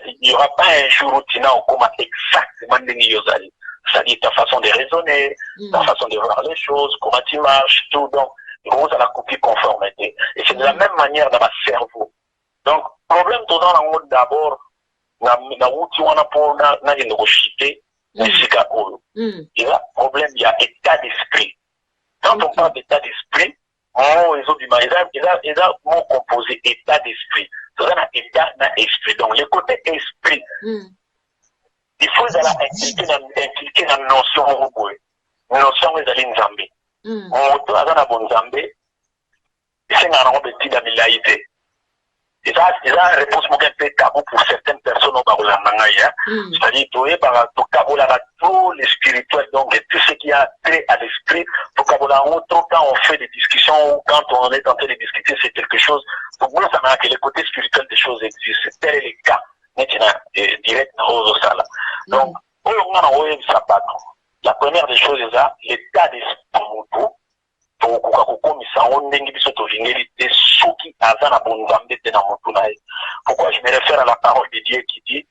Speaker 9: il n'y aura pas un jour où tu n'as encore exactement ndenge yo zali. C'est-à-dire ta façon de raisonner, ta façon de voir les choses, comment tu marches, tout. Donc, Rose à la copie conformité. Et c'est de la même manière dans ma cerveau. Donc, problème tout dans la mode d'abord, na wuti wana po na négocier, mais c'est qu'à et là, problème, il y a état d'esprit. Quand on parle d'état d'esprit, ils ont mot composé état d'esprit. C'est un état d'esprit. Donc, le côté esprit, il faut impliquer dans la notion de notion de l'Inzambé. On a un bon Zambé, c'est un petit d'amiliaïté. Et ça, c'est une réponse un peu tabou pour certaines personnes au Baroula Mangaya. C'est-à-dire, tout les spirituels, donc tout ce qui a trait à l'esprit, pour quand on fait des discussions, quand on est en train de discuter, c'est quelque chose. Pour moi, ça m'a que le côté spirituel des choses existent. Tel est le cas. Maintenant, direct dans le salles. Donc, la première des choses, c'est l'état d'esprit. Pourquoi je me réfère à la parole de Dieu qui dit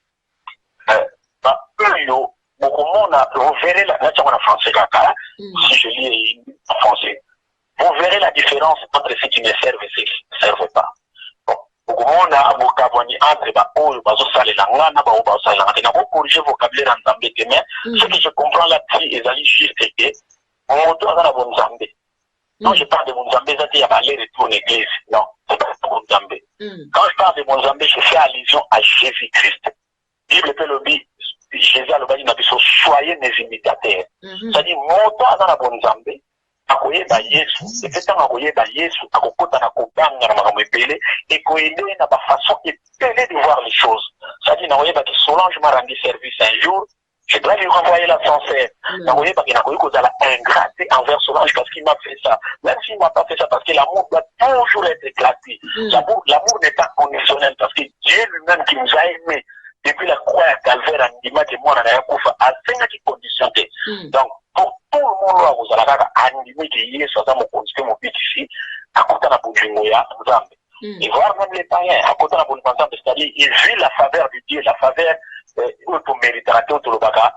Speaker 9: vous verrez la français, si je lis en français, vous verrez la différence entre ceux qui me servent et ceux qui ne servent pas. Corriger vocabulaire en ce que je comprends là-dessus, ils juste que non, je parle de Monzambé, il y a aller-retour en église. Non, c'est pas Monzambé. Quand je parle de Monzambé, je fais allusion à Jésus-Christ. Bible peut le dire, Jésus a le dit, soyez mes imitateurs. C'est-à-dire, montant dans la Monzambé, akoyeba Yesu, et que tant akoyeba Yesu, akokota na kobanga na makambo ebele, et koyeba na ba façon épelée de voir les choses. C'est-à-dire, nakoyeba que Solange m'a rendu service un jour, je dois lui renvoyer l'ascenseur. Nakoyeba parce qu'il n'a pas eu ingraté envers Solange parce qu'il m'a fait ça. Même s'il ne m'a pas fait ça, parce que l'amour doit toujours être éclaté. L'amour n'est pas conditionnel parce que Dieu lui-même qui nous a aimés depuis la croix à Calvaire, à Ndima, et moi, à 5 qui conditionné. Donc, pour tout le monde, vous allez animer que hier, soit mon condition, mon but ici, à côté de la Boudjouya, et voir même les païens, à côté de la Boudjouya, c'est-à-dire, ils vivent la faveur de Dieu, la faveur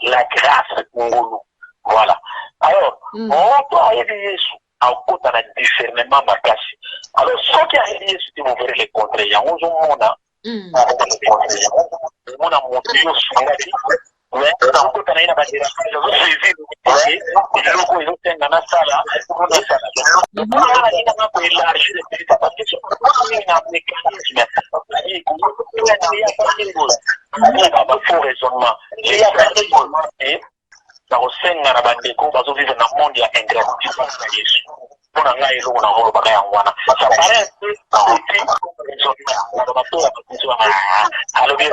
Speaker 9: la grâce Ngolo. Voilà. Alors, on doit arriver à côté d'un discernement makasi. Alors, ceux qui arrivent, c'est vous verrez les contraires. Il y a un monde, on a monté sur la vie. Mais on peut aller là-bas, ils ont saisi le logo, ils ont fait un sala, on a ça. On a élargi les pays parce que c'est un mécanisme. Il y a un faux raisonnement. Il y a un raisonnement et dans le sein de la bande, on va vivre dans le monde, il y a un grand Jésus. On a un élo, on a un bagage en wana. Ça paraît un peu petit, on va pas alors bien,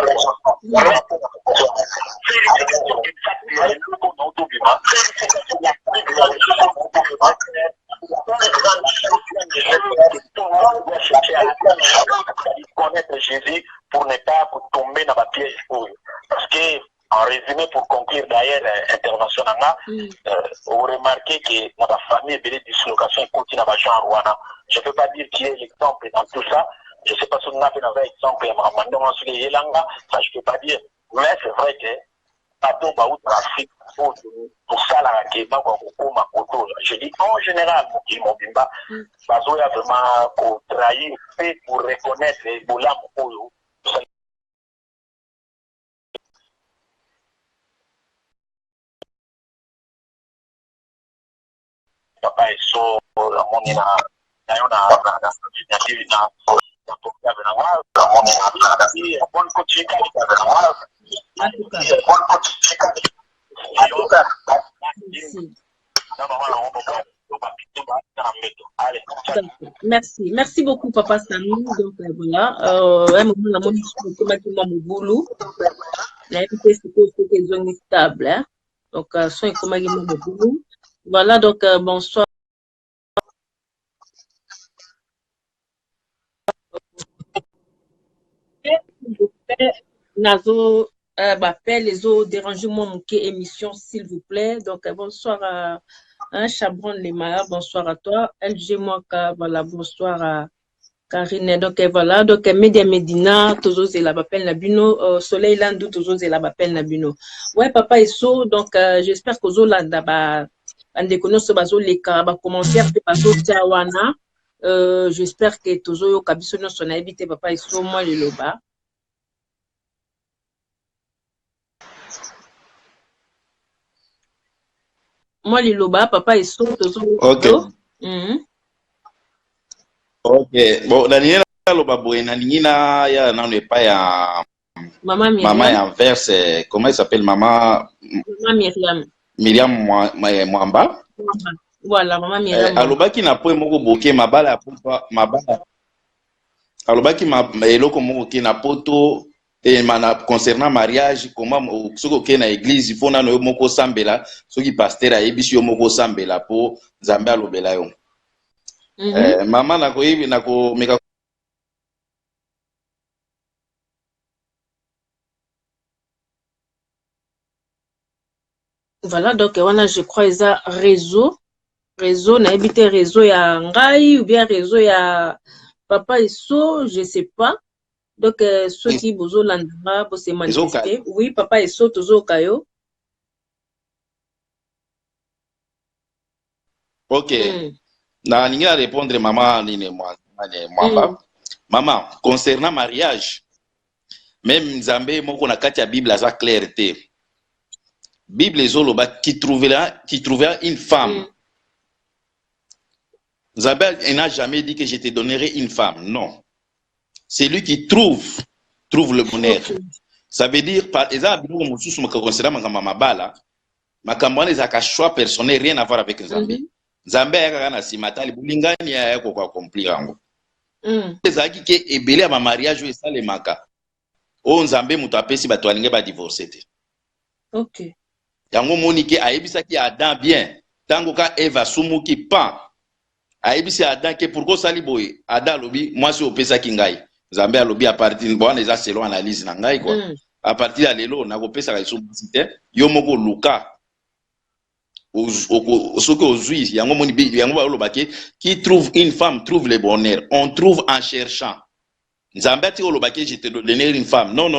Speaker 9: connaître Jésus pour ne pas tomber dans la piège. Parce que, en résumé, pour conclure d'ailleurs internationalement, vous remarquez que dans la famille, il y a des dislocations continue à Jean Rwanda. Je ne peux pas dire qui est l'exemple dans tout ça. Je ne sais pas si on a fait un exemple, ça je ne peux pas dire. Mais c'est vrai que bateau baou trafic pour ça la keba kwa kukuma koto. Je dis en général il mobimba bazo ya vraiment ko trahir fait pour reconnaître Ebola moyo. Papa eso la monina na bonne coaching
Speaker 6: Merci. Merci beaucoup, Papa Samy. Donc, voilà. Un moment, la monnaie, mon boulot. La MPC, c'est une zone stable. Hein? Donc, soin comment mon boulot. Voilà, donc, bonsoir. Nazo, les autres dérangements manqués émission, s'il vous plaît. Donc, bonsoir à Chabron Lema, bonsoir à toi. LG Moaka, voilà, bonsoir à Karine. Donc, voilà, donc, Média Medina, toujours, c'est la Bapel Nabuno, Soleil Landou, toujours, c'est la Bapel Nabuno. Ouais, papa et so, donc, j'espère que Zolanda, bandeko nyonso bazoleka bacommentaire mpe bazotia wana. J'espère que tozoyoka biso nyonso nayebi te papa eso mwa liloba. Moi liloba papa eso tozoyoka.
Speaker 7: Ok, bon, Daniela loba boye na ningina ya nanu epa ya Maman Anverse, comment elle s'appelle Maman Myriam Mwamba.
Speaker 6: Voilà, Maman Myriam.
Speaker 7: Alobaki na po moko boke mabala ya poto mabala. Alobaki eloko moko ke na poto concernant mariage comment soko ke na église il faut na no moko sambela soki pasteur ayebisi yo moko sambela po Nzambe alobela yo. Maman na koyebi na ko meka.
Speaker 6: Voilà, donc voilà, je crois ils a réseau na habité réseau ya ngai ou bien réseau ya papa eso, je sais pas. Donc ceux qui bozo landra pour se manifester. Oui, papa eso tozo kayo.
Speaker 7: OK. Na ninga répondre maman nine moi. Maman, concernant mariage, même Nzambe moko na kati ya Bible aza clarté. Bible ezoloba qui trouvera une femme. Zabel n'a jamais dit que je te donnerai une femme. Non. C'est lui qui trouve le bonheur. Ça veut dire par exemple ma choix personnel rien à voir avec Nzambe. Nzambe ya na simatali bulingani ya ko accomplir yango. Ezaki ke ebele ma mariage o esalemaka. O Nzambe mutu apesi bato alinge ba divorcer te.
Speaker 6: OK.
Speaker 7: Yango monike ayebisaki Adam bien tango ka Eva sumuki pa ayebisi Adam ke pourquoi sali boye Adam lobi moi si opesaki ngai Nzambe alobi a partir bon eza selon analyse na ngai quoi à partir ya lelo na kopesa ka sumuki te yo moko luka soki ozui yango moni yango baloba ke qui trouve une femme trouve le bonheur, on trouve en cherchant. Nzambe ti oloba ke je te donner une femme, non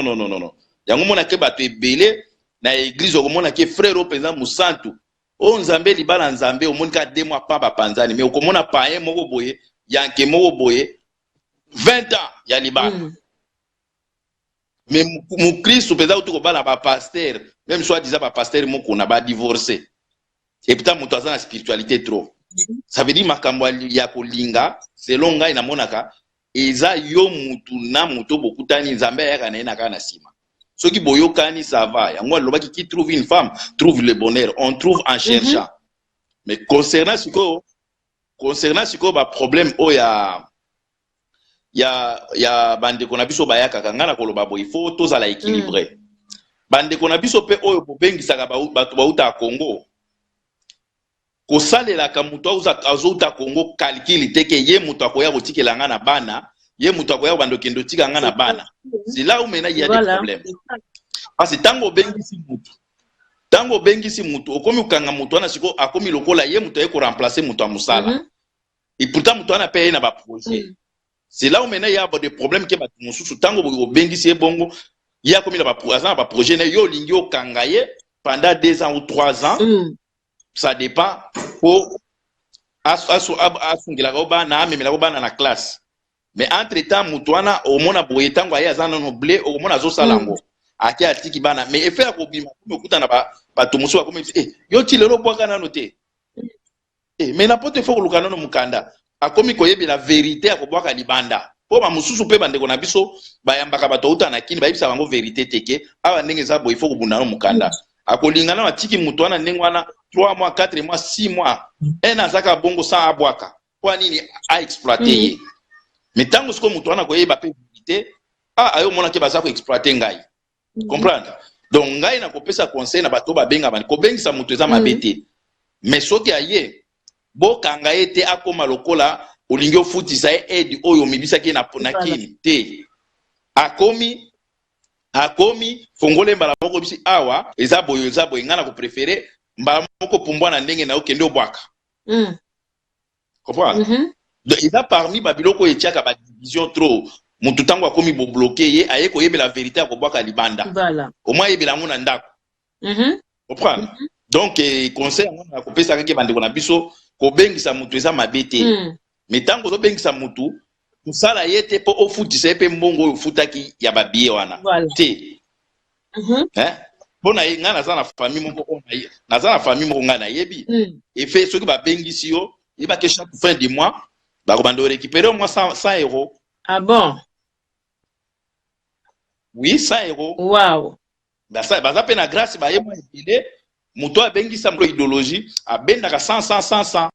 Speaker 7: yango mona ke bato ebele na église okomona ke frère openza musantu o Nzambe libala Nzambe omoni ka 2 mois pa bapanzani mais okomona paye moko boye yanke moko boye 20 ans ya libala mais mu Christ openza utuko bala ba pasteur même soit disant ba pasteur moko na ba divorcer et putain mutu aza na spiritualité trop ça veut dire makambo ya kolinga selon ngai na monaka eza yo mutu na mutu bokutani Nzambe ya na ina kana sima. Ceux qui boyokani ça va. Yango lobaki qui trouve une femme trouve le bonheur. On trouve en cherchant. Mais concernant ce ba problème o ya bande konabiso bayaka kangana koloba bo il faut tous à la équilibrer. Bande konabiso pe oyo bobengisa ka bato bauta Congo. Ko salela ka mutu azuta Congo calcul te ke ye mutu akoya botikela ngana bana. Ye mutu akoya bando kendo tika ngana bana. C'est là où maintenant il y a des problèmes. Parce que tango bengisi mutu okomi ukanga mutu ana siko akomi lokola ye mutu eko remplacer mutu a musala. Et pourtant mutu ana paye na ba projet. C'est là où maintenant il y a des problèmes que ba mususu tango bengisi bongo ya komi na ba projet na yo lingi okanga ye pendant 2 ans ou 3 ans. Ça dépend pour asungila ko bana amemela ko bana na classe. Mais entre-temps, mutuana au mona boye tango aya zana no blé au mona zo salango. Aki atiki bana mais effet akobima kuta na ba tumusu akomi yo ti lelo bwaka na note. Mais n'importe faut lukana no mukanda. Akomi koyebi la vérité akobwaka libanda. Po ba mususu pe bande ko na biso bayambaka bato uta na kini bayibisa bango vérité teke. Awa ndenge za boye faut kubunda no mukanda. Akolingana atiki mutuana ndenge wana 3 mois, 4 mois, 6 mois. Ena zaka bongo sa abwaka. Kwa nini a exploiter mais tant que ce que mutu wana koyeba pe vérité ayo mona ke baza ko exploiter ngai comprendre donc ngai na kopesa conseil na bato babenga bani ko bengisa mutu eza mabete mais soki aye bokanga ete akoma lokola olingi ofutisa aide oyo mibisaki na ponakini te akomi fongole mbala moko bisi awa eza boyo ngana ko préférer mbala moko pumbwa na ndenge na okende obwaka comprendre. Il a parmi babiloko etiaka ba division trop mutu tango akomi bo bloquer ye aye ko yebela vérité akobwaka libanda.
Speaker 6: Voilà.
Speaker 7: Au moins yebela ngona ndako. Comprendre. Donc conseil na kopesa kake bandeko na biso ko bengisa mutu eza mabete. Mais tant que bengisa mutu musala yete po ofutisa pe mbongo ofutaki ya babie wana. Te. Bona nga naza na famille moko nga na yebi. Et fait ce que ba bengisi yo, il va que chaque fin du mois ba ko bando récupérer au moins 100 €.
Speaker 6: Ah bon?
Speaker 7: Oui, 100 €.
Speaker 6: Wow.
Speaker 7: Baza pe na grâce ba yemo epile muto abengisa mlo idéologie abendaka 100.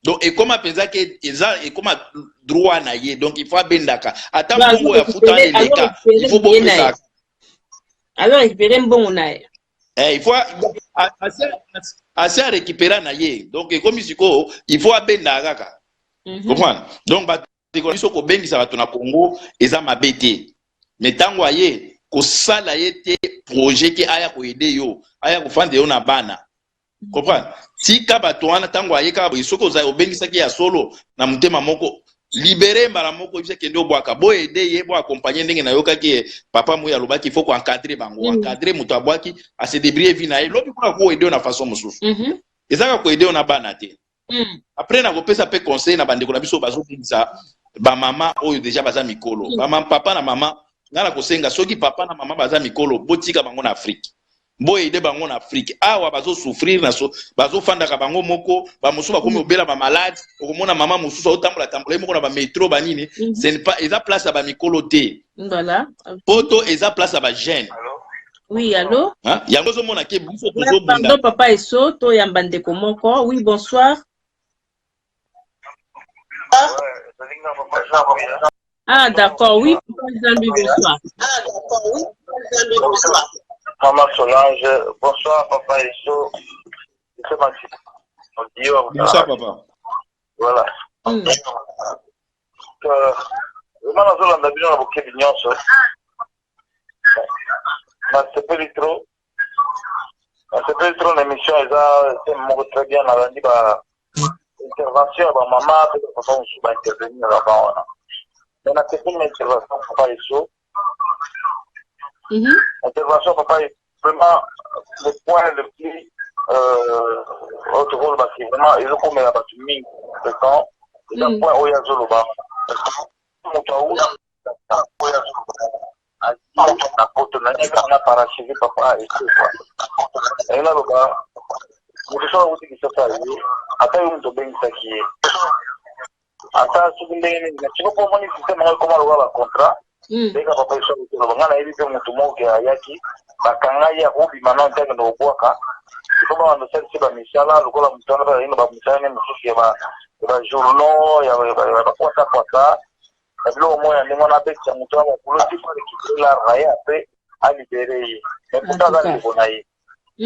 Speaker 7: Donc et comment pensa que eza et comment droit na ye, donc il faut abendaka ata mbongo ya futa les cas il faut beaucoup ça.
Speaker 6: Alors récupérer mbongo na ye.
Speaker 7: Il faut assez récupérer na ye. Donc comme isiko il faut abendaka kaka. Comprendre? Donc ba biso ko bengisa bato na Congo eza mabete. Mais tango aye ko sala yete projet ki aya ko aider yo, aya ko fande yo na bana. Comprendre? Si ka bato wana tango aye ka isoko za obengisa ki ya solo na mutema moko libérer mbala moko ibise kende obwaka bo aider ye bo accompagner ndenge na yoka ki papa moya lobaki il faut ko encadrer bango, encadrer muto abwaki a se débrouiller vie na ye lobi ko ko aider na façon mosusu. Ezaka ko aider na bana te. Après na ko pesa pe conseil na bandeko na biso bazo bingisa ba mama oyo déjà baza mikolo. Ba mama papa na mama ngala kosenga soki papa na mama baza mikolo botika bango na Afrique. Bo aider bango na Afrique. Awa bazo souffrir na so bazo fandaka bango moko ba musu ba komi obela ba malade okomona mama musu so tambola moko na ba métro banini ce n'est pas eza place à ba mikolo te.
Speaker 6: Voilà.
Speaker 7: Poto eza place à ba jeune.
Speaker 6: Oui, allô?
Speaker 7: Hein? Yango zo mona ke biso tozo bunda.
Speaker 6: Pardon papa eso to yambande komoko. Oui, bonsoir. Ah, d'accord, oui, bonsoir.
Speaker 9: Maman Solange, bonsoir, papa Esso. C'est ma fille.
Speaker 7: Bonsoir, papa.
Speaker 9: Voilà. Vraiment, on a bien beaucoup de nuances. C'est pas trop. C'est pas trop l'émission, c'est très bien. On a dit, intervention, maman, papa, on va intervenir là-bas. On a fait une intervention, papa Esso. Intervention, papa, est vraiment le point le plus autre rôle parce que vraiment, ils ont comme la battu mine de temps. Ils ont point où il y a Zoloba. On a parachevé, papa, et tout. Et là, le bas, nous sommes aussi qui se fait. Après, on doit bien s'acquier. Après, si vous voulez, tu peux comprendre le système, comment on va le contrat. Deka papa iso ngana hivi pe mtu mmoja yaki bakangaya ubi manonta ndo bwaka kama ndo sasa ba misala lukola mtana ba ino ba mtana msuki ya ba journaux ya ba kwata bilo moya ni mona pe cha mtu wangu kuloti pale kila raya pe alibere mais pourtant ça ni bonaye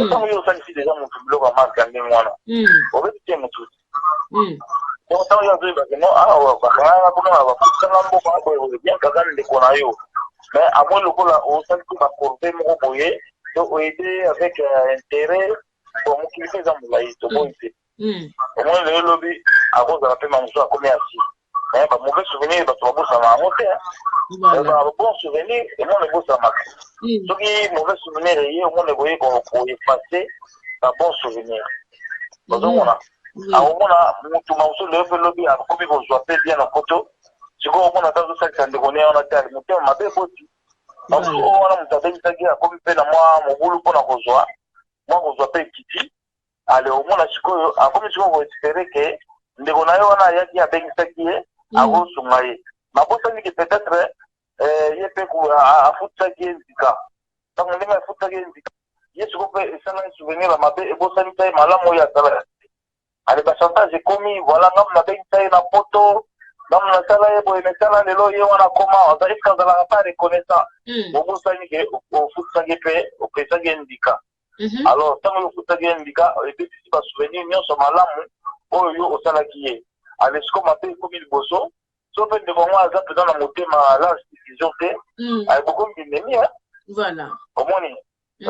Speaker 9: kama hiyo sasa déjà mtu bilo kwa marka ni mwana obeti mtu donc tant il y a deux non ah ouais bakangaya kuna ba kutana mbo kwa bien kazani ndiko nayo mais avant le coup là on sent que ma courbe mon boyer donc aider avec intérêt pour mon client dans mon laïc to bon c'est au moins le lobby avant de la paix manger à combien assis mais pas mauvais souvenir parce que bon ça m'a monté un bon souvenir et moi le beau ça m'a donc mauvais souvenir et au moins le voyer qu'on peut effacer un bon souvenir donc on a alors on a tout manger le lobby à combien qu'on soit bien en photo si on a tant de ça que on a tel mais on m'a bien posé donc on a monté une tague à combien peine moi mon boulot pour la rejoindre moi on soit pas kiti allez au moins siko a combien tu vas espérer que ndeko na yo wana yaki ya bengi takie a go sungaye makosa ni peut-être yepe ku a futsa ki ndika donc ndenge a futsa ki ndika yesu ko pe sana souvenir la mabe e bosa ni tay malamu ya tala allez ba chantage commis voilà ngam na bengi tay na photo dans la salle et pour les salles les loyers on a comment ça risque de la pas reconnaissant au bout ça ni que au foot ça gépé au que ça indica alors tant le foot ça indica et puis si pas souvenir nous sommes malamu oh yo au sala qui est allez ce qu'on appelle comme il bosso sauf que devant moi ça dans la montée ma large décision c'est avec beaucoup d'ennemis
Speaker 6: voilà
Speaker 9: comment ni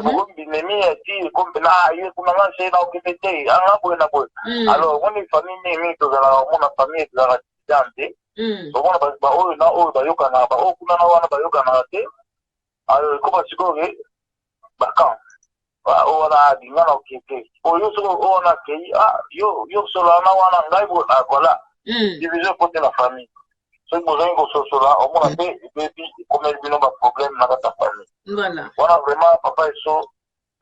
Speaker 9: beaucoup d'ennemis qui comme là il comme là c'est là au PT alors on est famille ni tout ça on a famille là dante obona ba oyo na oyo bayokana ba okuna na wana bayokana te alors ko ba sikoge ba kan ba wala dinga na keke o yo so ona ke yo so la na wana ngai bo akola division côté la famille so besoin ko so la au moins be comme il bino ba problème na ta famille
Speaker 6: voilà
Speaker 9: vraiment papa so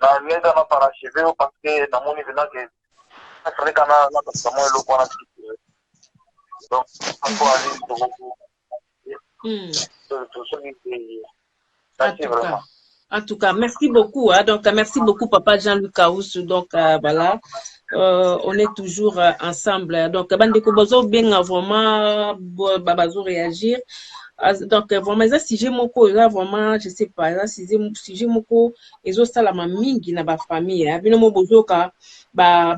Speaker 9: na neda na parachever parce que na moni vena que c'est kana na samo lo kwa na donc on peut aller tout ça c'est vraiment.
Speaker 6: En tout cas, merci beaucoup. Hein. Donc, merci beaucoup, Papa Jean-Luc Kaous. Donc, voilà, on est toujours ensemble. Donc, Bandeko Bozo, bien vraiment, Babazo réagir. Donc, vraiment, si j'ai mon co, là, vraiment, je sais pas, si j'ai mon co, ils ont ça la mingi na ba famille. Hein. Bino mo bozo ka, ba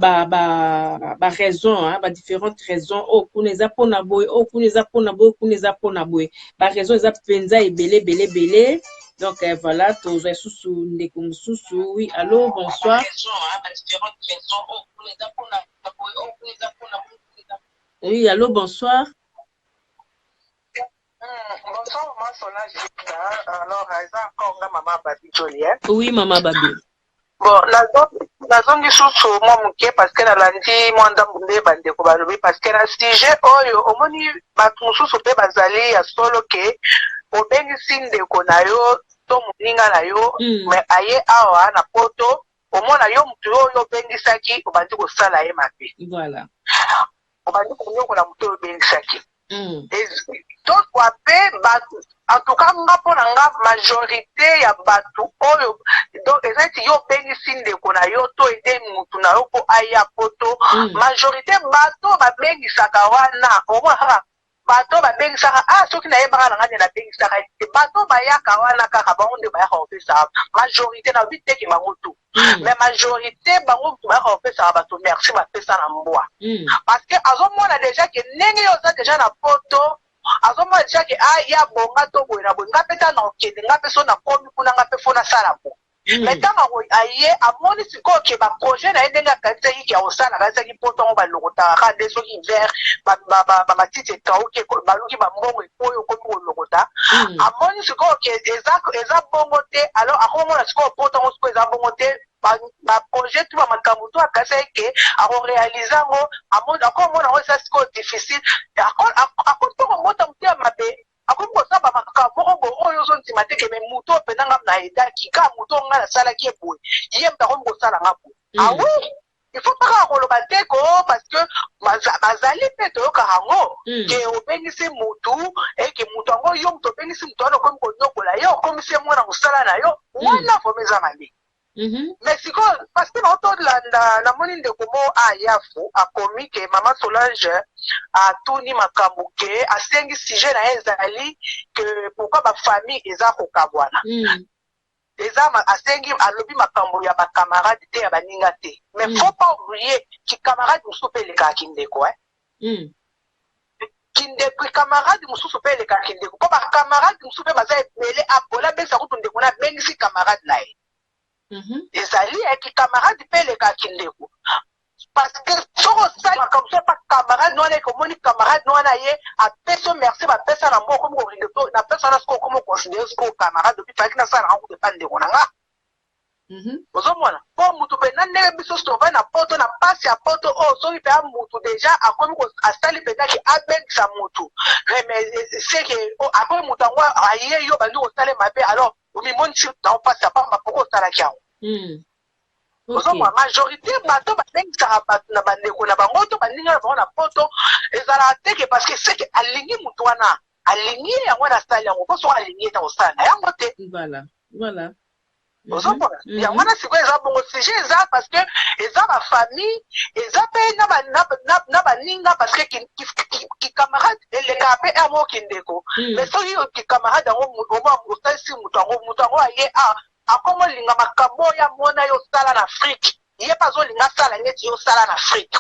Speaker 6: raison, hein, ba différentes raisons. Oh, kuneza pona boy, oh, kuneza pona boy, kuneza pona boy. Ba raison, ils a penza et belé. Donc, voilà, tous les sous oui, allô, bonsoir. Oui, allô, bonsoir.
Speaker 8: Bonsoir, maman Solange. Alors, encore maman Babi Joliet.
Speaker 6: Oui, maman Babi.
Speaker 8: Bon, la zone du sous moi mouké parce que la lundi moi ndamboulé bande ko balobi parce que la sujet oyo omoni batu sous pe bazali ya solo ke obengi sinde ko na yo to muninga na yo mais aye awa na poto omona yo mutu oyo bengi saki obandi ko sala ye mabe
Speaker 6: voilà
Speaker 8: obandi ko nyoko na mutu oyo bengi saki donc wape batu en tout cas nga majorité ya batu oyo donc ezati yo bengi sinde ko na yo to ede mutu na yo ko aya poto majorité bato ba bengi saka wana omona bato ba bengi saka soki na yebaka na ngane na bengi saka bato ba yaka wana kaka bango ba yaka ofisa majorité na biteki bango tout mais majorité bango ba yaka ofisa bato merci ba pesa na mbwa parce que azomona déjà que nenge yo za déjà na poto azomona déjà que ya bonga to boye na boye ngapeta na okende ngapeso na komi kuna ngapeso na sala bo mais tant aye amoni siko ke ba projet na ndenga kanisa yi ya osala kanisa ki poto ba lokota ka deso ki vert ba matite tao ke ba luki ba mbongo oyo ko mo lokota amoni siko ke eza bongo te alors akomona siko poto ngo siko eza bongo te ba projet tu ba makambo to akasa ke ako réaliser ngo amoni akomona ngo ça siko difficile akoto ko mota mutia mabe akombo saba makambo oyo zo ntimate ke me muto penanga na eda kika muto nga na sala ki eboy yem ta kombo sala ngapo ah oui il faut pas koloba teko parce que bazali peto yo karango ke obengisi mutu ke mutu ngo yo muto bengisi mutu ono kombo nyokola yo komisi mwana musala na yo wana fomeza mali mais siko parce que auto la moni de komo ayafu akomi ke mama Solange a tuni makambo ke asengi sujet na ezali que pourquoi ba famille eza kokabwana eza asengi alobi makambo ya ba camarade te ya baninga te mais faut pas oublier ki camarade mususu pe leka kindeko kindeko camarade mususu pe leka kindeko po ba camarade mususu pe baza ebele apola besa kutundeko na bengisi camarade na ye ezali ki camarade pe leka kindeko parce que soko sala comme ça pas camarade non ko moni camarade non na ye a peso merci ba pesa na mboko ko ringeto na pesa na sko comme considérer ko camarade depuis pas que na sala ko dépendre ko nga ozomona po mutu pe na nebe biso sto na poto na passe ya poto o so pe mutu déjà akomi ko asali pe na ki abeng sa mutu mais c'est que après mutu ngo aye yo bandi ko sale mabe alors o mi monti na passe pas ma poko sala kiao ozomona majorité bato babengisa bato na bandeko na bango to baninga na bango na poto ezala teke parce que c'est que alingi mutu wana alingi yango na sali yango po so alingi na osala na yango te
Speaker 6: voilà
Speaker 8: ozomona yango na siko eza bongo sujet eza parce que eza ba famille eza pe na baninga parce que ki camarade eleka pe amo kindeko mais soki ki camarade yango osalisi mutu yango aye akomo linga makambo ya mona yo sala na Afrique ye pazo linga sala neti yo sala na Afrique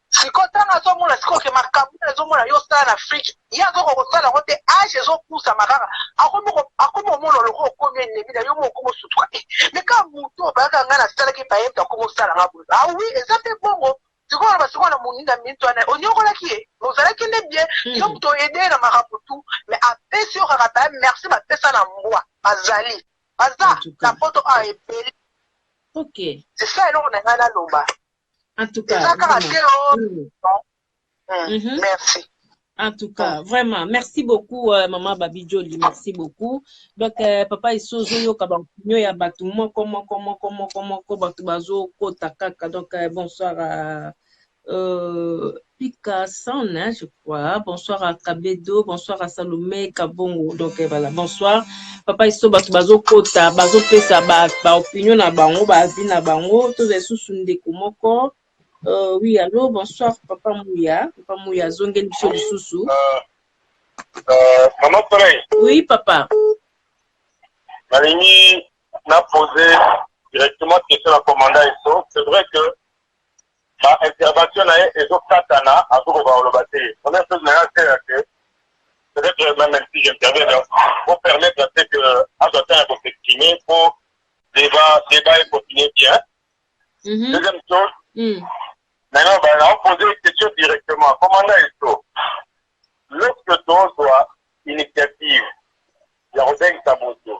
Speaker 8: siko tanga zo mona siko ke makambo zo mona yo sala na Afrique ya zo ko sala ngote age zo kusa makaka akomo mona loko ko nene bi na yo moko mo sutuka mais ka muto ba ka ngana sala ki paye ta ko sala ngabu oui exactement bongo siko na basiko na muninga minto na onyokola ki ozala ki ne bien yo muto aider na maraputu mais apesi yo kaka merci ba pesa na mbwa bazali Aza, la photo a épelé.
Speaker 6: Ok.
Speaker 8: C'est ça, alors on a la loba.
Speaker 6: En tout cas.
Speaker 8: Merci.
Speaker 6: En tout cas, vraiment, merci beaucoup, Maman Babi Joli, merci beaucoup. Donc, papa, il sozo kabampunyo ya batu comment, batu bazo kota kaka. Donc, bonsoir à Pika San, hein, je crois. Bonsoir à Kabedo, bonsoir à Salomé Kabongo. Donc, voilà, bonsoir. Papa, il so batu bazo kota, bazo pesa ba opinion na bango, ba avis na bango, tous les sous-sunde komoko. Oui, allô, bonsoir, Papa Mouya. Papa Mouya, Zongen Bicho Soussou.
Speaker 9: Maman Soleil.
Speaker 6: Oui, papa.
Speaker 9: Malini m'a posé directement question à commandant Esso. C'est vrai que ma intervention est Esso Katana à tout le monde. Première chose, c'est que peut-être même si j'interviens, pour permettre à ce que Azotin pour s'exprimer, pour débat et continuer bien. Deuxième chose, maintenant, on va poser une question directement. Commandant Esso, lorsque tu dois initiative, Yarodeng Saboto,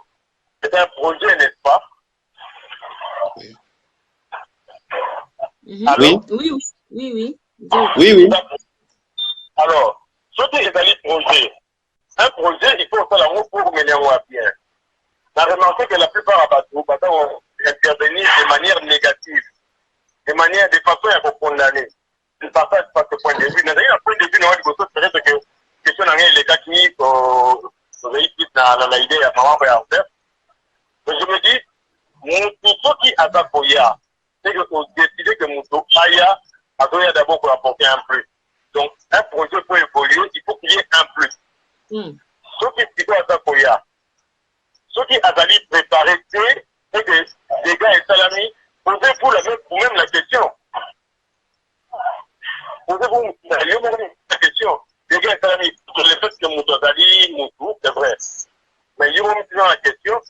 Speaker 9: c'est un projet, n'est-ce pas?
Speaker 6: Oui. Oui.
Speaker 9: Alors, ce qui est un projet, il faut faire l'amour pour mener à bien. On a remarqué que la plupart vont intervenir de manière négative, de façon à vous condamner. Je ne partage pas ce point de vue. D'ailleurs, le point de vue, nous avons dit que question dans les cas qui sont l'idée à maman va faire. Mais je me dis, tout ce qui a d'appoya, c'est que vous décidez que Moutou Aya a d'abord pour apporter un plus. Donc, un projet pour évoluer, il faut qu'il y ait un plus. Ce qui doit d'appoya, ce qui a d'aller préparer, c'est que les gars et salami, posez-vous vous-même la question. Posez-vous la question. Les gars et salami, sur le fait que Moutou Azali, Moutou, c'est vrai. Mais ils vont me poser la question.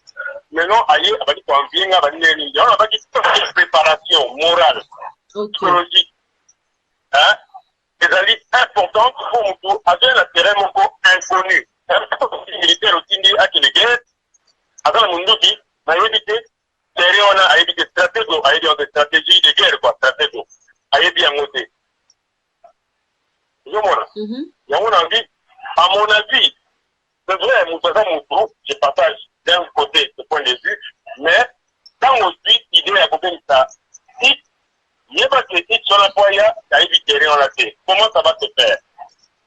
Speaker 9: Maintenant, ailleurs, on va dire qu'on vient, on va dire une préparation morale, psychologique. Hein? Des alliés importantes pour Moutou, avec un terrain inconnu. Un militaire aussi dit à qui les guerres, avec le monde qui m'a évité, on a évité stratégie de guerre, quoi, stratégie. A évité un côté. Il y a mon avis, à mon avis, c'est vrai, Moutou, je partage d'un côté ce point de vue, mais quand aussi, l'idée à côté de ça, si il y a pas que si sur la poya, il y a évité rien la tête. Comment ça va se faire?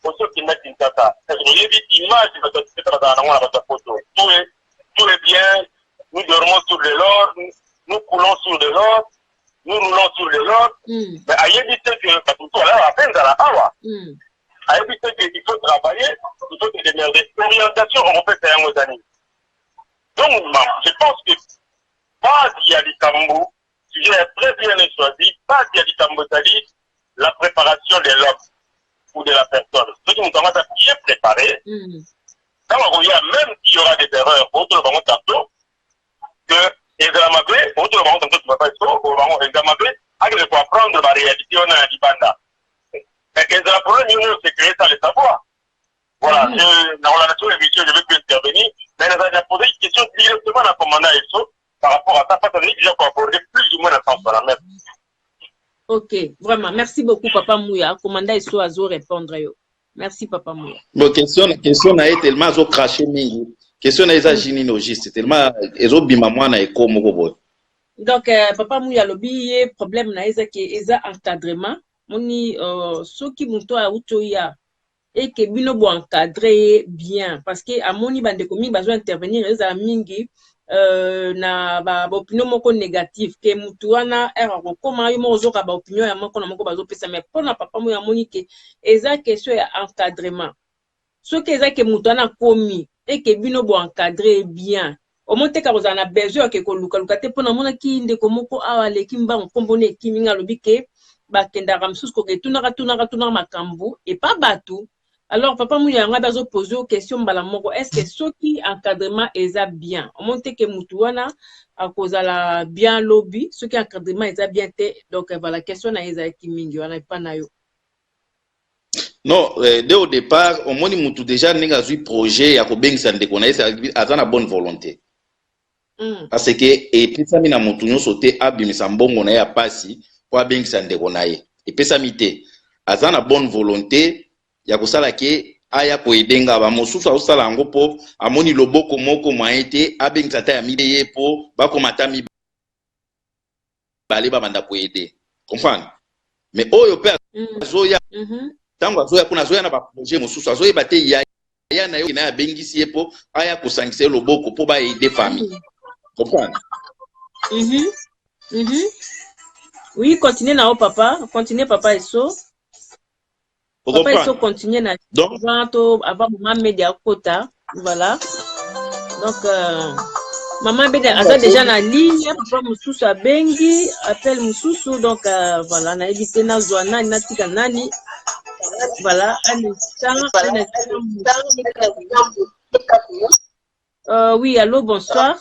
Speaker 9: Pour ceux qui mettent une tata, il y a une image de votre photo. Tout est bien, nous dormons sur de l'or, nous coulons sur de l'or, nous roulons sur de l'or, mais à éviter que, tout ça là, à peine dans la hawa. À éviter qu'il faut travailler, il faut se démerder. Orientation, on peut faire un aux années. Donc, je pense que pas d'Yalikambo, sujet très bien choisi, pas d'Yalikambo, c'est-à-dire la préparation de l'homme ou de la personne. Ce qui nous commence à bien préparer, quand on regarde, même s'il y aura des erreurs, autour de tantôt, que Ezramabé, autour de tantôt, tu ne vas pas être au moment Ezramabé, il faut apprendre la réalité, on a un Libanda. Mais Ezramabé, c'est créer ça, le savoir. Voilà, dans la nation émission, je veux plus intervenir, mais nous avons posé une question directement à la commandant ESSO par rapport à ça, parce que déjà pour aborder plus ou moins la transparence.
Speaker 6: Ok, vraiment, merci beaucoup, Papa Mouya. Commandant ESSO a répondre. Merci, Papa Mouya.
Speaker 7: Bon, question a été tellement craché, question a été généalogiste, tellement ils ont bimé moi na éco mokobo.
Speaker 6: Donc, Papa Mouya, le billet, problème na eza encadrement, moni ceux qui montent à Utoya. Et que bino bo encadrer bien parce que à moni bande komi besoin intervenir les amingi na ba opinion moko négatif que mutu wana erreur comment yo mo zoka ba opinion ya moko na moko bazo pesa mais pona papa mo ya moni que eza question ya encadrement ce que eza que mutu wana komi et que bino bo encadrer bien au monte ka rozana besoin que ko luka luka te pona mona ki ndeko moko awale kimba nkombone kiminga lobi ke ba kenda ramsus ko ke tunaka makambu et pas batou. Alors, Papa Mouya, on a posé une question, est-ce que ceux qui encadrement est bien? On monte que Moutouana, à cause de la bien lobby, ceux qui encadrement est bien, donc voilà, la question est qui mingi, on n'a pas nayo.
Speaker 7: Non, dès au départ, au moins, Moutou déjà, n'a pas eu projet, à Kobeng Sandekona, c'est à la bonne volonté. parce que epesami na motu nyonso te abimisa mbongo na ye ya pasi po abengisa ndeko na ye epesami te aza na bonne volonté ya kosala ke aya koedenga bamosusu azosala yango mpo amoni loboko moko mwaye te abengisa ta ya mide ye mpo bakoma ta mibale babanda koede comprendre mais oyo mpe azoya ntango azoya mpona azoya na baprojet mosusu azoyeba te yaya na yo na ye abengisi ye mpo aya kosangisa ye loboko mpo baede famille comprendre.
Speaker 6: Oui, continuez là, papa. Continuez, papa Eso. Papa Eso, continuez là. Donc, avant maman média quota. Voilà. Donc, maman média, a déjà la ligne. Papa Moussou a bengi. Appelle Moussou. Donc, voilà. Na évité na zoana, na tika nani. Voilà. Un instant. Oui, allô, bonsoir.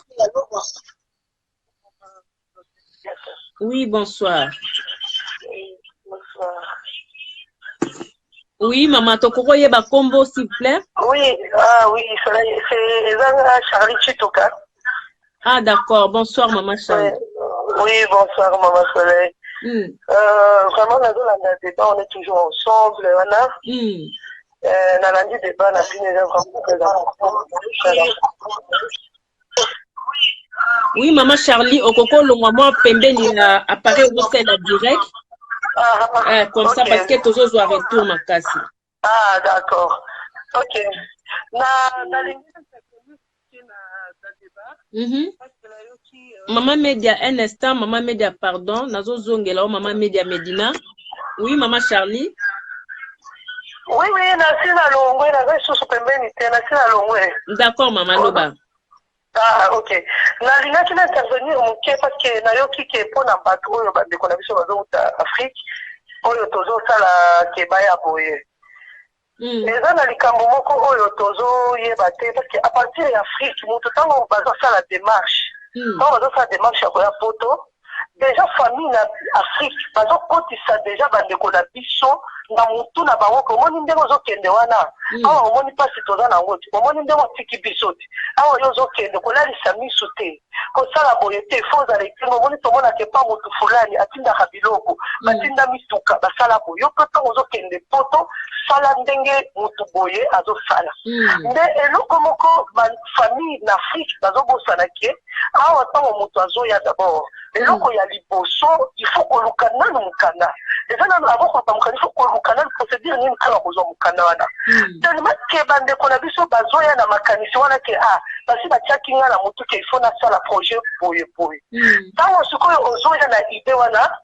Speaker 6: Oui, bonsoir. Oui, maman, Tokoro Yeba Combo, s'il vous plaît.
Speaker 10: Oui, oui, c'est Charlie Chitoka.
Speaker 6: Ah, d'accord. Bonsoir, maman Charlie.
Speaker 10: Oui, bonsoir, maman Soleil. Vraiment, dans le débat, on est toujours ensemble. Dans le débat, on a fini vraiment très important.
Speaker 6: Oui, maman Charlie, au coco, le moment pembeni apparaît au sein de direct. Comme ça, parce que tous les retour ma casse.
Speaker 10: Ah, d'accord. Ok.
Speaker 6: Maman Média, un instant, maman Média, pardon. Nazo zongela, maman Média Medina. Oui, maman Charlie.
Speaker 10: Oui, nasi na longwe, nazo sous pembeni, nasi na longwe.
Speaker 6: D'accord, maman Loba.
Speaker 10: Ah, ok. Nalingaki na intervenir moke parce que nayoki ke pona bato oyo bandeko na biso bazouta Afrique oyo tozosala keba ya boye. Eza na likambo moko oyo tozoyeba te parce que à partir ya Afrique moto ntango bazosala démarche ntango bazosala démarche ya koya poto déjà famille na Afrique bazokotisa déjà bandeko na biso na mutu na bango komoni ndenge ozokende wana awa omoni mpasi toza nango te omoni ndenge otiki biso te awa yo ozokende kolalisa miso te kosala boye te fo ozala ekingo omoni tomonake mpa motu fulani atindaka biloko batinda mituka basala boye yo mpe ntango ozokende poto sala ndenge motu boye azosala nde eloko moko bafamille na Afrique bazobosana ke awa ntango motu azoya d'abord eloko ya liboso il faut koluka nanu mokanda eza nanu abokota mokanda il faut koluka nanu procédure nini kala kozwa mokanda wana tellement ke bandeko na biso bazoya na makanisi wana ke basi batiaki nga na motu ke il faut nasala projet boye boye ntango sikoyo ozoya na ide wana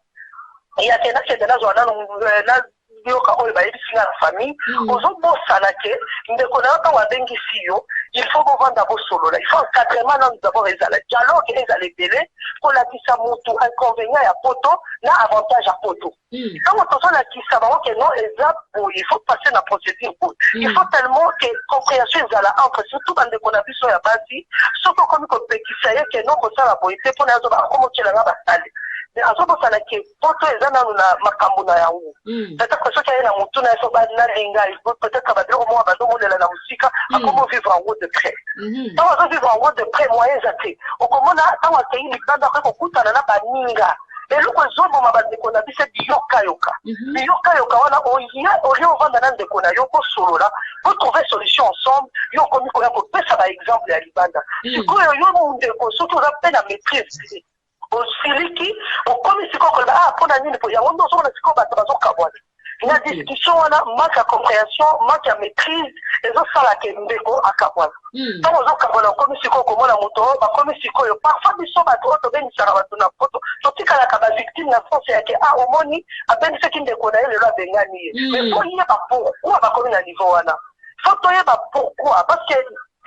Speaker 10: yake nakende nazwa nanu yoka oyo bayebisi nga na famille ozobosana ke ndeko na yo ntango abengisi yo il faut bovanda bosolola il faut encadrement nanu d'abord ezala dialogue ezala ebele kolakisa motu inconvénient ya poto na avantage ya poto ntango tozolakisa bango ke non eza boye il faut passer na procédure boye il faut tellement ke compréhension ezala entre surtout bandeko na biso ya basi soki okomi kopekisa ye ke non kosala boye te mpona azoba akomokelanga basale azobosana ke poto eza nanu na makambo na yango peut-être soki aye na motu na ye so nalinga peut-être babiloko moko bazomonela na mosika akomo vivre en haut de près ntango azovivre en haut de près moyen eza te okomona ntango akei libanda akoki kokutana na baninga eloko ezoboma bandeko na biso biyokayoka biyokayoka wana olie ovanda na ndeko na yo kosolola potrouver solution ensemble yo okomi koya kopesa baexemple ya libanda sikoyo yo mondeko soki oza mpe na maîtrise osiliki okomi sikoyo koloba mpona nini po yango nde ozomona sikoyo bato bazokabwana na discussion wana manque ya compréhension manque ya maîtrise ezosalaka ndeko akabwana ntango ozokabwana okomi sikoyo komona moto oyo bakomi sikoyo parfois biso bato oyo tobengisaka bato na poto totikalaka bavictime na sens yake omoni abengisaki ndeko na ye lelo abengani ye mais fo yeba pourquoi bakomi na niveau wana fo toyeba pourquoi parce que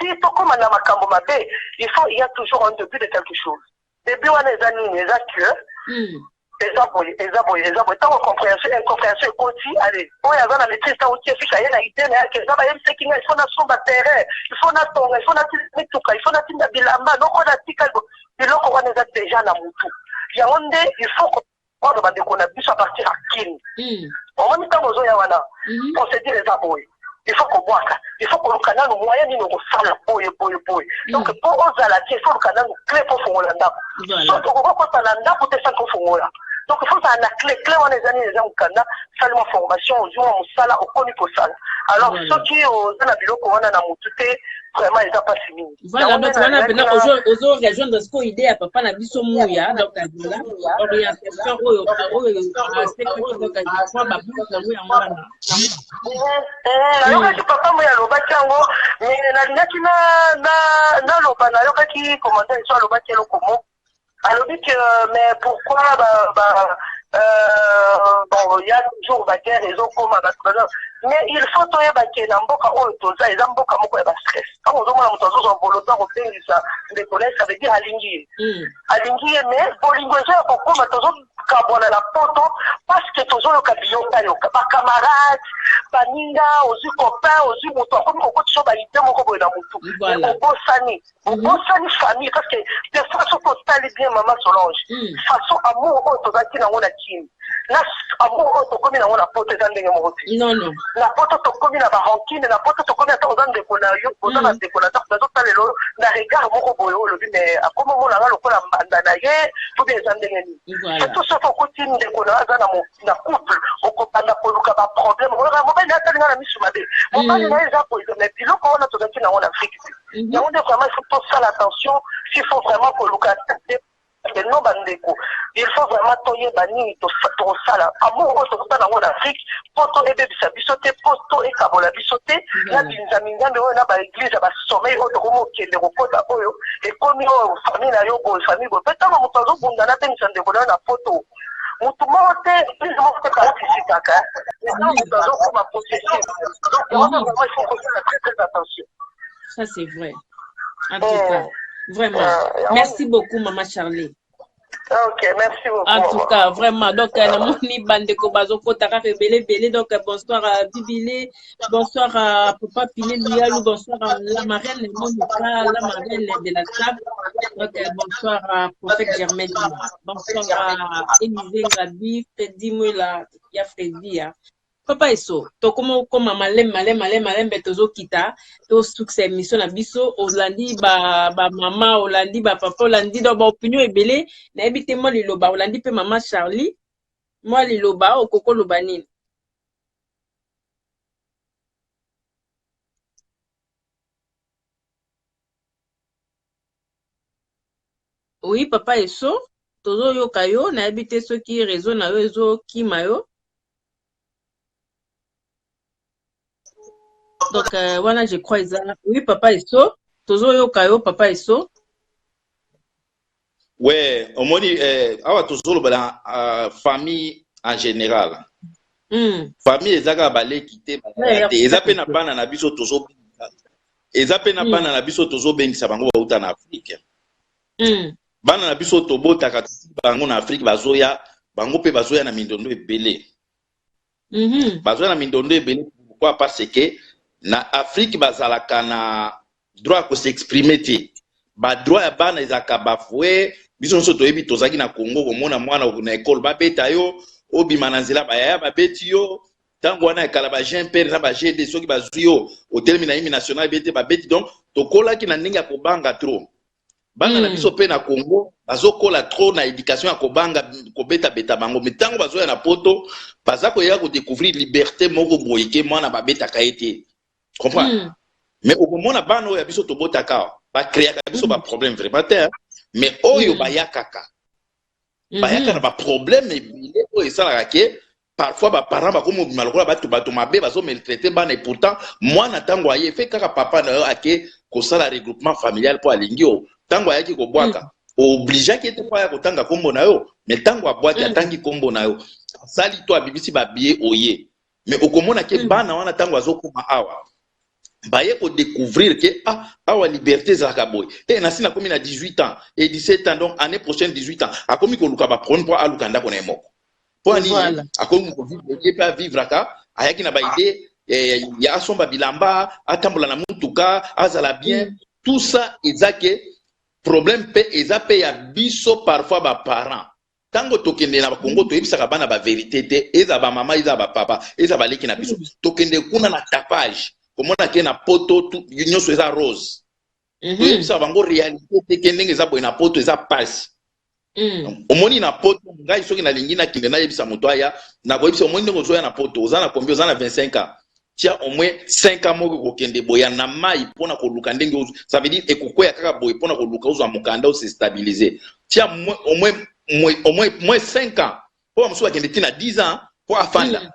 Speaker 10: si tokóma na makambo mabe il y a toujours un début de quelque chose début wana eza nini eza que eza boye ntango incompréhension ekoti ale oyo aza na maîtrise ntango ti efika ye na ide na yake eza bayebisaki nga il faut nasomba terrain il faut natonga il faut natinda mituka il faut natinda bilamba noko natika biloko wana eza déjà na motu yango nde il faut koona bandeko na biso a partir ya kini omoni ntango ozoya wana procédure eza boye il faut qu'on boit, il faut qu'on canal au moyen de nous faire boy. Donc, pour aux alatiers, il faut le canal clé pour faire l'anda. Donc, on va pas l'anda pour te faire qu'on fait là. Donc, il faut que la clé on les années, les gens au Canada, seulement formation, au jour, au sala, au connu pour sala. Alors, ceux qui ont un bureau qu'on a dans mon tuté, vraiment, ils n'ont pas fini.
Speaker 6: Voilà, donc, on a maintenant, aux autres régions de ce qu'on idée à papa n'a biso mouya, donc, à la orientation,
Speaker 10: alors que papa mouya l'obaki yango, mais nalingaki na loba na yokaki commentaire sur l'obaki lokomo. Alors mais pourquoi bon, il y a toujours des guerres, les autres comme mais il faut que les mboka otoza les mboka moko ya stress. Quand on demande à mon volontaire au pays ça les collègues ça veut dire alingi mais bolingo ça pourquoi matozo kabona la poto parce que tozo le kabiyo tayo ba camarade baninga ozu copain ozu moto comme ko tso ba ite moko boye na mutu bosani famille parce que des fois so postali bien maman Solange façon amour otoza kina ngona kini na amour otokomi na ngona poto ndenge moko
Speaker 6: non
Speaker 10: la poto tokomi na ba rancune la poto tokomi ata ozan de kona yo ozan de kona ta zo talelo na regard moko boye o lobi mais akomo mona nga lokola mbanda na ye to bien ndenge ni c'est tout ça faut continuer de kona azana na couple okopanda koluka ba problème on va mobile ata nga na misu mabe mobile na eza pour mais biloko on a to zakina en Afrique il y a vraiment il faut tout ça l'attention s'il faut vraiment koluka non bandeko il faut vraiment toyer bani to sala amour to kutana en Afrique poto ebe bisa bisote poto e kabola bisote na binzami ngambe o na ba église ba sommeil o to komo kende ko pota oyo e komi o famille na yo bo famille bo peta mo mutazo bunda na tension de ko na photo mutu mote plus mo ko ka ofisi kaka na mutazo ko ma possession donc on va il faut faire très attention.
Speaker 6: Ça c'est vrai en tout cas. Vraiment. Merci beaucoup, Maman Charlie.
Speaker 10: Ok, merci beaucoup.
Speaker 6: En tout cas, vraiment. Donc, Namoni Bandeko Bazoko Taka Belé. Donc, bonsoir à Bibile, bonsoir à Papa Pilé Lialou, bonsoir à la marraine, la marraine de la table. Donc, bonsoir à Prophète Germaine. Bonsoir à Élisée Gabi, Freddy Moula, ya Freddy. Papa Eso, to como malem betozo kita to succès mission na biso Olandi ba mama Olandi ba papa Olandi do ba opinion ebele na ebite mo liloba Olandi pe mama Charlie moi liloba okoko lobani. Oui papa Eso tozo yo kayo na ebite soki réseau na yo ezo kimayo. Donc, voilà, je crois, oui, papa Eso. Tozo yo kayo, papa Eso.
Speaker 7: Ouais, au moins, awa tozo la famille en général. Famille, ezaka balé quitté. Ezape na bana na biso tozo. Ezape na bana na biso tozo bengisa bango bauta na Afrique. Bana na biso tobo takati bango na Afrique bazoya, bango pe bazoya na mindondo ebele. Bazoya na mindondo ebele pourquoi parce que na Afrique bazalaka na droit ko s'exprimer te ba droit ya bana ezaka bafoué biso nso toyebi tozaki na Congo komona mwana na école babeta yo obima na nzela bayaya babeti yo tango wana ekala ba jeune père na ba GD soki bazwi yo hotel mina hymne national bete babeti donc tokolaki na ndenge ya kobanga trop bana na biso pe na Congo bazokola trop na éducation ya kobanga kobeta beta bango mitango bazoya na poto bazako ya ko découvrir liberté moko boyeke mwana babeta kaete. Comprends? Mais au moment où bano ya biso tobotaka ba créer biso ba problème vraiment terre mais oyo bayakaka bayaka na ba problème ebile o esala ke parfois ba parents ba komo malokola bato mabe bazo maltraiter bana et pourtant moi na tango aye fait kaka papa na yo ake ko sala regroupement familial pour alingi o tango ayaki ko bwaka obligé ki ete pa ya kotanga kombo na yo mais tango abwaki atangi kombo na yo sali to abibisi ba billet oye mais okomona ke bana wana tango azokoma awa baye ko découvrir que awa liberté zaka boy et nasina komi na 18 ans et 17 ans donc année prochaine 18 ans akomi ko luka ba prendre pour alukanda ko na moko pour ani akomi ko vivre aka ayaki na ba idée ya somba bilamba atambola na mutuka azala bien tout ça ezake problème pe ezape ya biso parfois ba parents tango tokende na Congo toyebisaka bana ba vérité te eza ba mama eza ba papa eza ba leki na biso tokende kuna na tapage komona ke na poto nyonso eza rose toyebisaka bango réalité te ke ndenge eza boye na poto eza pasi omoni na poto ngai soki nalingi nakende nayebisa moto aya nakoyebisa omoni ndenge ozoya na poto oza na combien oza na 25 ans tia au moins 5 ans moko kokende boya na mai pona koluka ndenge ozo ça veut dire ekokoya kaka boye pona koluka ozo mukanda o se stabiliser tia au moins 5 ans pour muso akende tina 10 ans pour afanda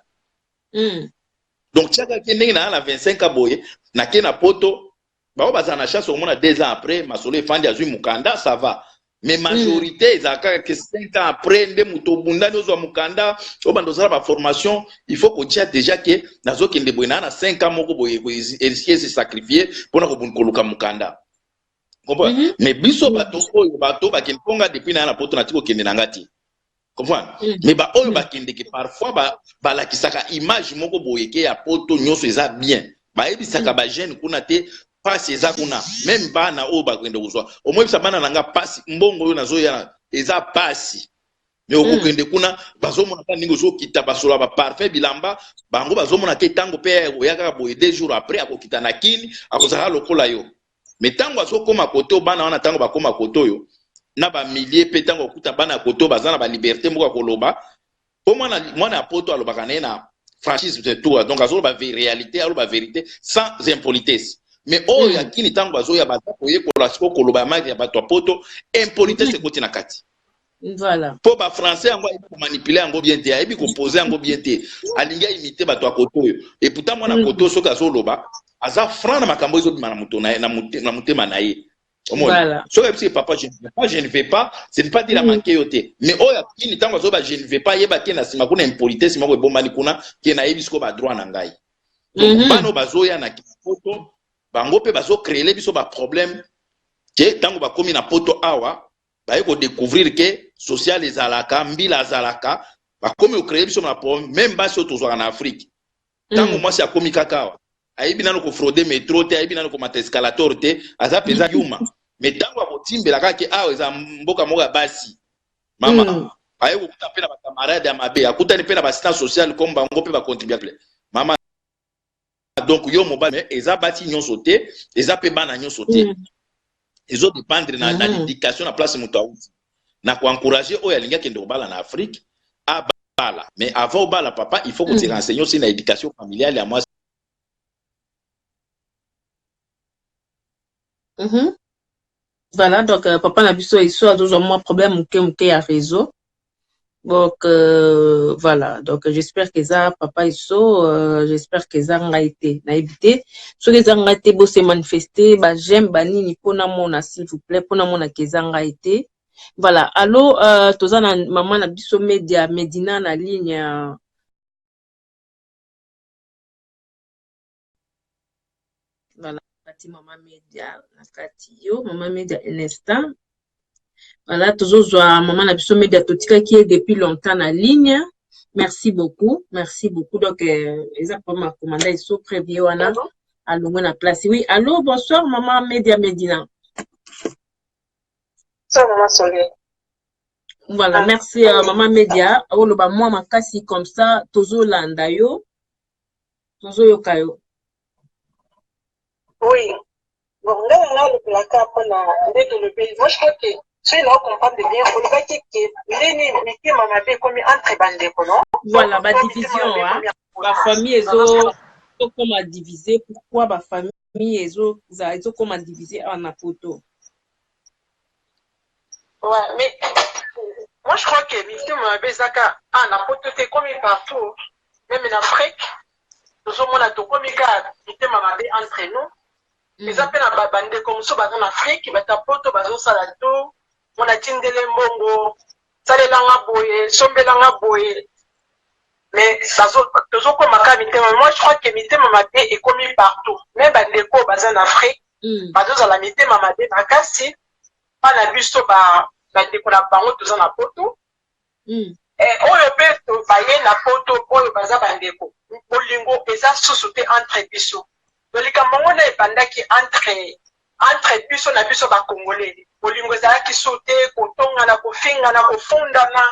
Speaker 7: donc tia ka ndenge na 25 ans boye na ke na poto ba baza na chance au moins 2 ans après masolo efandi azui mukanda ça va mais majorité ezaka que 5 ans après nde muto bundani ozo mukanda obandozala ba formation il faut qu'on tia déjà que nazo kende boyana na 5 ans moko boye risquer se sacrifier pona ko bunkoluka mukanda comprends mais biso bato oyo bato bakende ponga depuis na poto na tiko kende nangati comprends mais ba oyo bakende que parfois ba la kisaka image moko boye ke ya poto nyonso eza bien ba ebisaka ba jeune kuna te pasi eza kuna même bana oyo bakende kuzwa omwebisa bana nanga pasi mbongo oyo nazoya eza pasi mais okokende kuna bazomona ka ndingo zokita basola ba parfait bilamba bango bazomona ke tango pe oyaka boye 2 jours après akokita na kini akozaka lokola yo mais tango azokoma koto bana wana tango bakoma koto yo na ba milliers pe tango okuta bana koto bazana ba liberté moko koloba po mwana poto alobaka na franchise de tout donc azoloba réalité aloba vérité sans impolitesse mais oh yakini tango bazoya baza koye kolasiko koloba maki ya bato poto impolitesse koti na kati
Speaker 6: voilà
Speaker 7: po ba français yango ko manipuler yango bien te ayebi ko poser yango bien te alinga imiter bato koto yo et pourtant mwana koto soka zoloba aza franc na makambo ezo bima na muto na mutema na ye
Speaker 6: voilà
Speaker 7: so que papa je ne vais pas c'est ne pas dire manquer yote mais oh yakini tango zoba je ne vais pas yeba ke na sima kuna impolitesse mako ebomani kuna ke na yebi siko ba droit na ngai donc bano bazoya na poto bango pe bazo créer biso ba problème ke tango ba komi na poto awa ba yeko découvrir que social ezalaka mbila azalaka ba komi o créer biso na problème même basi otozwa na Afrique tango moi c'est komi kakawa ayibi nano ko frauder métro te ayibi nano ko mata escalator te aza peza yuma mais tango abotimbela kake awa eza mboka moka basi mama ayeko kuta pe na ba camarade ya mabe akuta ni pe na ba assistance sociale comme bango pe ba contribuable mama donc yo mobile mais eza bati nyonso te eza pe bana nyonso te ezo dépendre na l'éducation na place muto auti na ko encourager oyo alinga kende obala na Afrique a bala mais avant obala papa il faut que tu renseignes aussi na éducation familiale à moi
Speaker 6: voilà donc papa na biso iso azozo moi problème muke ya réseau. Donc voilà, donc j'espère que ça papa iso j'espère que ça nga été na évité ce que ça nga été beau se manifester ba j'aime ba nini pona mona s'il vous plaît pona mona que ça nga été voilà allo toza na maman na biso media Medina na ligne voilà kati maman media na kati yo maman media un instant. Voilà, toujours maman na biso media totika qui est depuis longtemps en ligne. Merci beaucoup. Donc exactement commandant ils sont prévieux wana allo na place. Oui, allô, bonsoir maman media Medina.
Speaker 10: Ça maman Soleil.
Speaker 6: Voilà, merci maman media. Oh ba moi makasi comme ça tozo landa yo. Tozo yokayo.
Speaker 10: Oui. Bon, là le placard pour le pays. Moi je crois que c'est là qu'on comprend bien. On va dire que les métiers maman bé comme entre bande non.
Speaker 6: Voilà, ba division hein. La famille ezo comment diviser pourquoi ba famille ezo comment diviser en apoto.
Speaker 10: Ouais, mais moi je crois que métier maman bé zaka en apoto c'est comme partout même en Afrique. Nous sommes là tout comme ça métier maman bé entre nous. Les appels à bande comme ça en Afrique, ba tapoto bazo salato. On a tindele mbongo, salelanga boye, sombelanga boye. Mais toujours comme ma mitema, moi je crois que mitema mate est commis partout. Même bandeko bazan en Afrique, bazo à la mitema mate nakasi, pas la busto ba bandeko na bango tous na poto. Et oyo pe to baye na poto oyo baza bandeko. Bolingo eza sous-souté entre biso. Dolika mongo na ebandaki entre biso na biso ba congolais. Bolingo ezalaki sauté kotonga na kofinga na kofunda na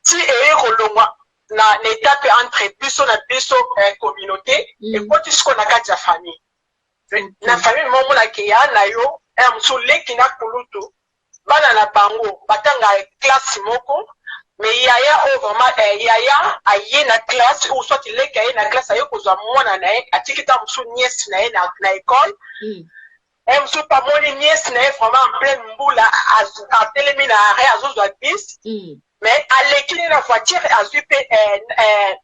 Speaker 10: si ekolongwa na étape entre biso na biso communauté ekoti siko na kati ya famille na famille momonake ya na yo mosusu leki na kulutu bana na bango batanga classe moko mais yaya oyo vraiment yaya aye na classe ou soit leki aye na classe aye kozwa mwana na ye atikita mosusu niese na ye na école mosusu pamoni niese na ye vraiment en pleine mbula atelemi na arrêt azozwa bis mais aleki na voiture azwi mpe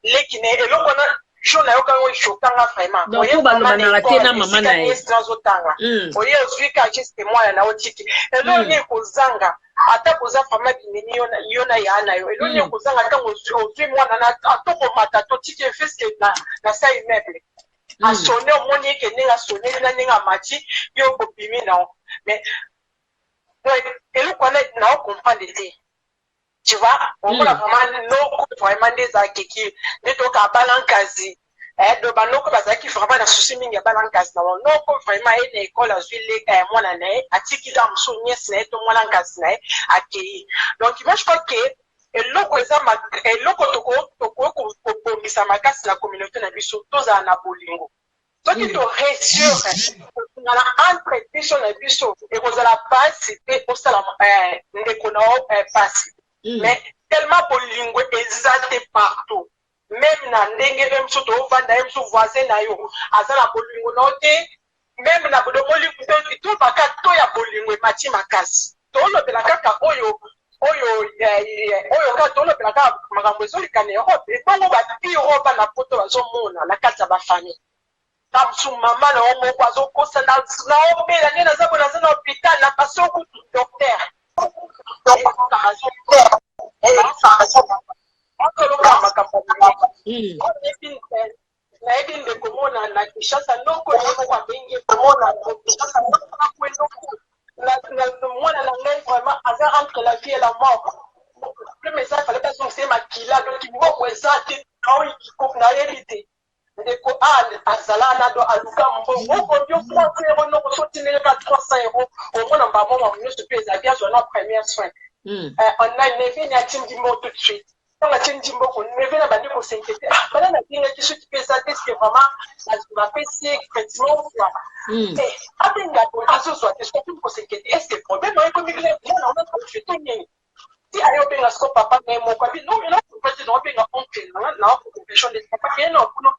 Speaker 10: leki na eloko na jo na yo kango ishokanga vraiment
Speaker 6: donc balobana te na mama na ye
Speaker 10: azotanga oye ozwi ka juste mwana na otiki elo ni kozanga ata koza fama bimini yo na ya na yo elo ni kozanga ntango ozwi mwana na atokomata totiki efeske na sa immeuble asone omoni eke ndenge asoneli na ndenge amati yo kobimi na yo mais eloko wana na ocomprendre te. Tu vois, on voit vraiment nos vraiment des akiki, des toka balankazi, de banoko bazaki vraiment na souci mingi balankazi na non vraiment une école à zuile moi na né, atiki za msonye sne to moi lankazi na akei. Donc moi je crois que eloko ezama eloko toko ko misa makasi la communauté na biso toza na bolingo. Donc il to réussir na entre biso na biso et kozala participer au salam ndeko na passe. Mais tellement bolingo exalté partout. Même na ndenge même soto vanda même so voisin na yo azala bolingo note même na bodo bolingo to baka to ya bolingo mati makasi. To lo bela kaka oyo ka to lo bela kaka makambo ezoli kane Europe bongo ba ti Europe na poto bazomona na kati ya ba famille. Tamsu mama na omo kwazo kosa na obela nena zabo na zana hôpital na paso ku docteur. Entre la vie et la mort. Le message fallait pas c'est ma kila donc il faut présenter quand il na réalité. Ndeko azala do aluka mbongo ko yo 3 no ko sotinele ka 300 € au moins en bas moi on se peut bien sur notre première soin. On a une neveu à Tindimbo tout de suite. On a Tindimbo qu'on neveu na bandi ko s'inquiéter. Voilà na dinga qui se peut ça c'est vraiment la PC effectivement quoi. Et abenga ko aso soit est-ce qu'on peut s'inquiéter est-ce que problème est comme il est bien on a trop fait tout bien. Si ayo benga sko papa mais mon quoi non mais là on peut dire on benga oncle na pour compétition de papa bien non pour nous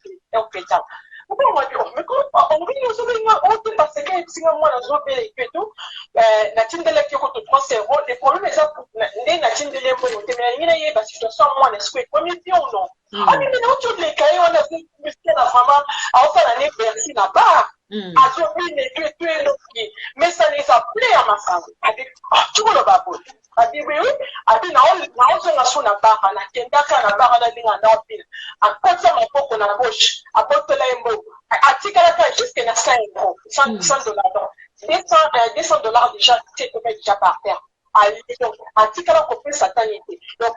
Speaker 10: pétard. Mais comment on vit nous venir on parce que si moi na zo bele que tout na tindele ki ko to 3 € les problèmes ça ndé na tindele mo te mais ina ye ba situation moi na square comme bien ou non ah mais non tout les cahiers on a fait la vraiment à faire l'année Bercy là-bas à zo bien mais ça les a plaît à ma femme avec tout le babou abi oui abi na on na sona barra na kendaka na barra na linga na opil a kotsa mapoko na gauche a botela embo atikala ka jusqu'à na 5 €, $100 $200 déjà c'est déjà par terre donc atikala ko pesa tanité donc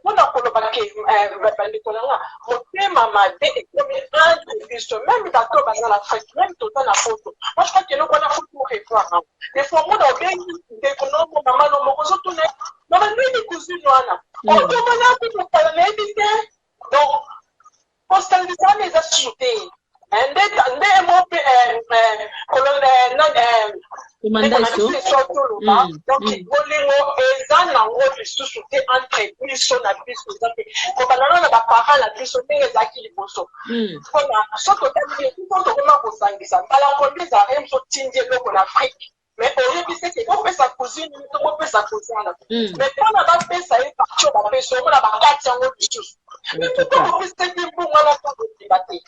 Speaker 10: pour na koloba ke bandi kolanga motema made et comme un de même d'accord dans la fête même tout dans la photo moi je crois que le qu'on a photo pour revoir des fois moi dans bien des konombo mama no moko zo tourner mama lui ni cousine wana on demande pour parler bien donc constellation les associés and mo colonel donc bolingo eza nango lisusu te entre biso na biso zape kobanana na bapara na biso ndenge ezalaki liboso mpona soki otali to tokoma kosangisa mbala kondi ezalaki moso tindi eloko na afrique mais oyebi seke kopesa cousine tokopesa cousine mais mpona bapesa ye parti bapesa omona bakati yango lisusu tokopesaki mbungwana tokodiba te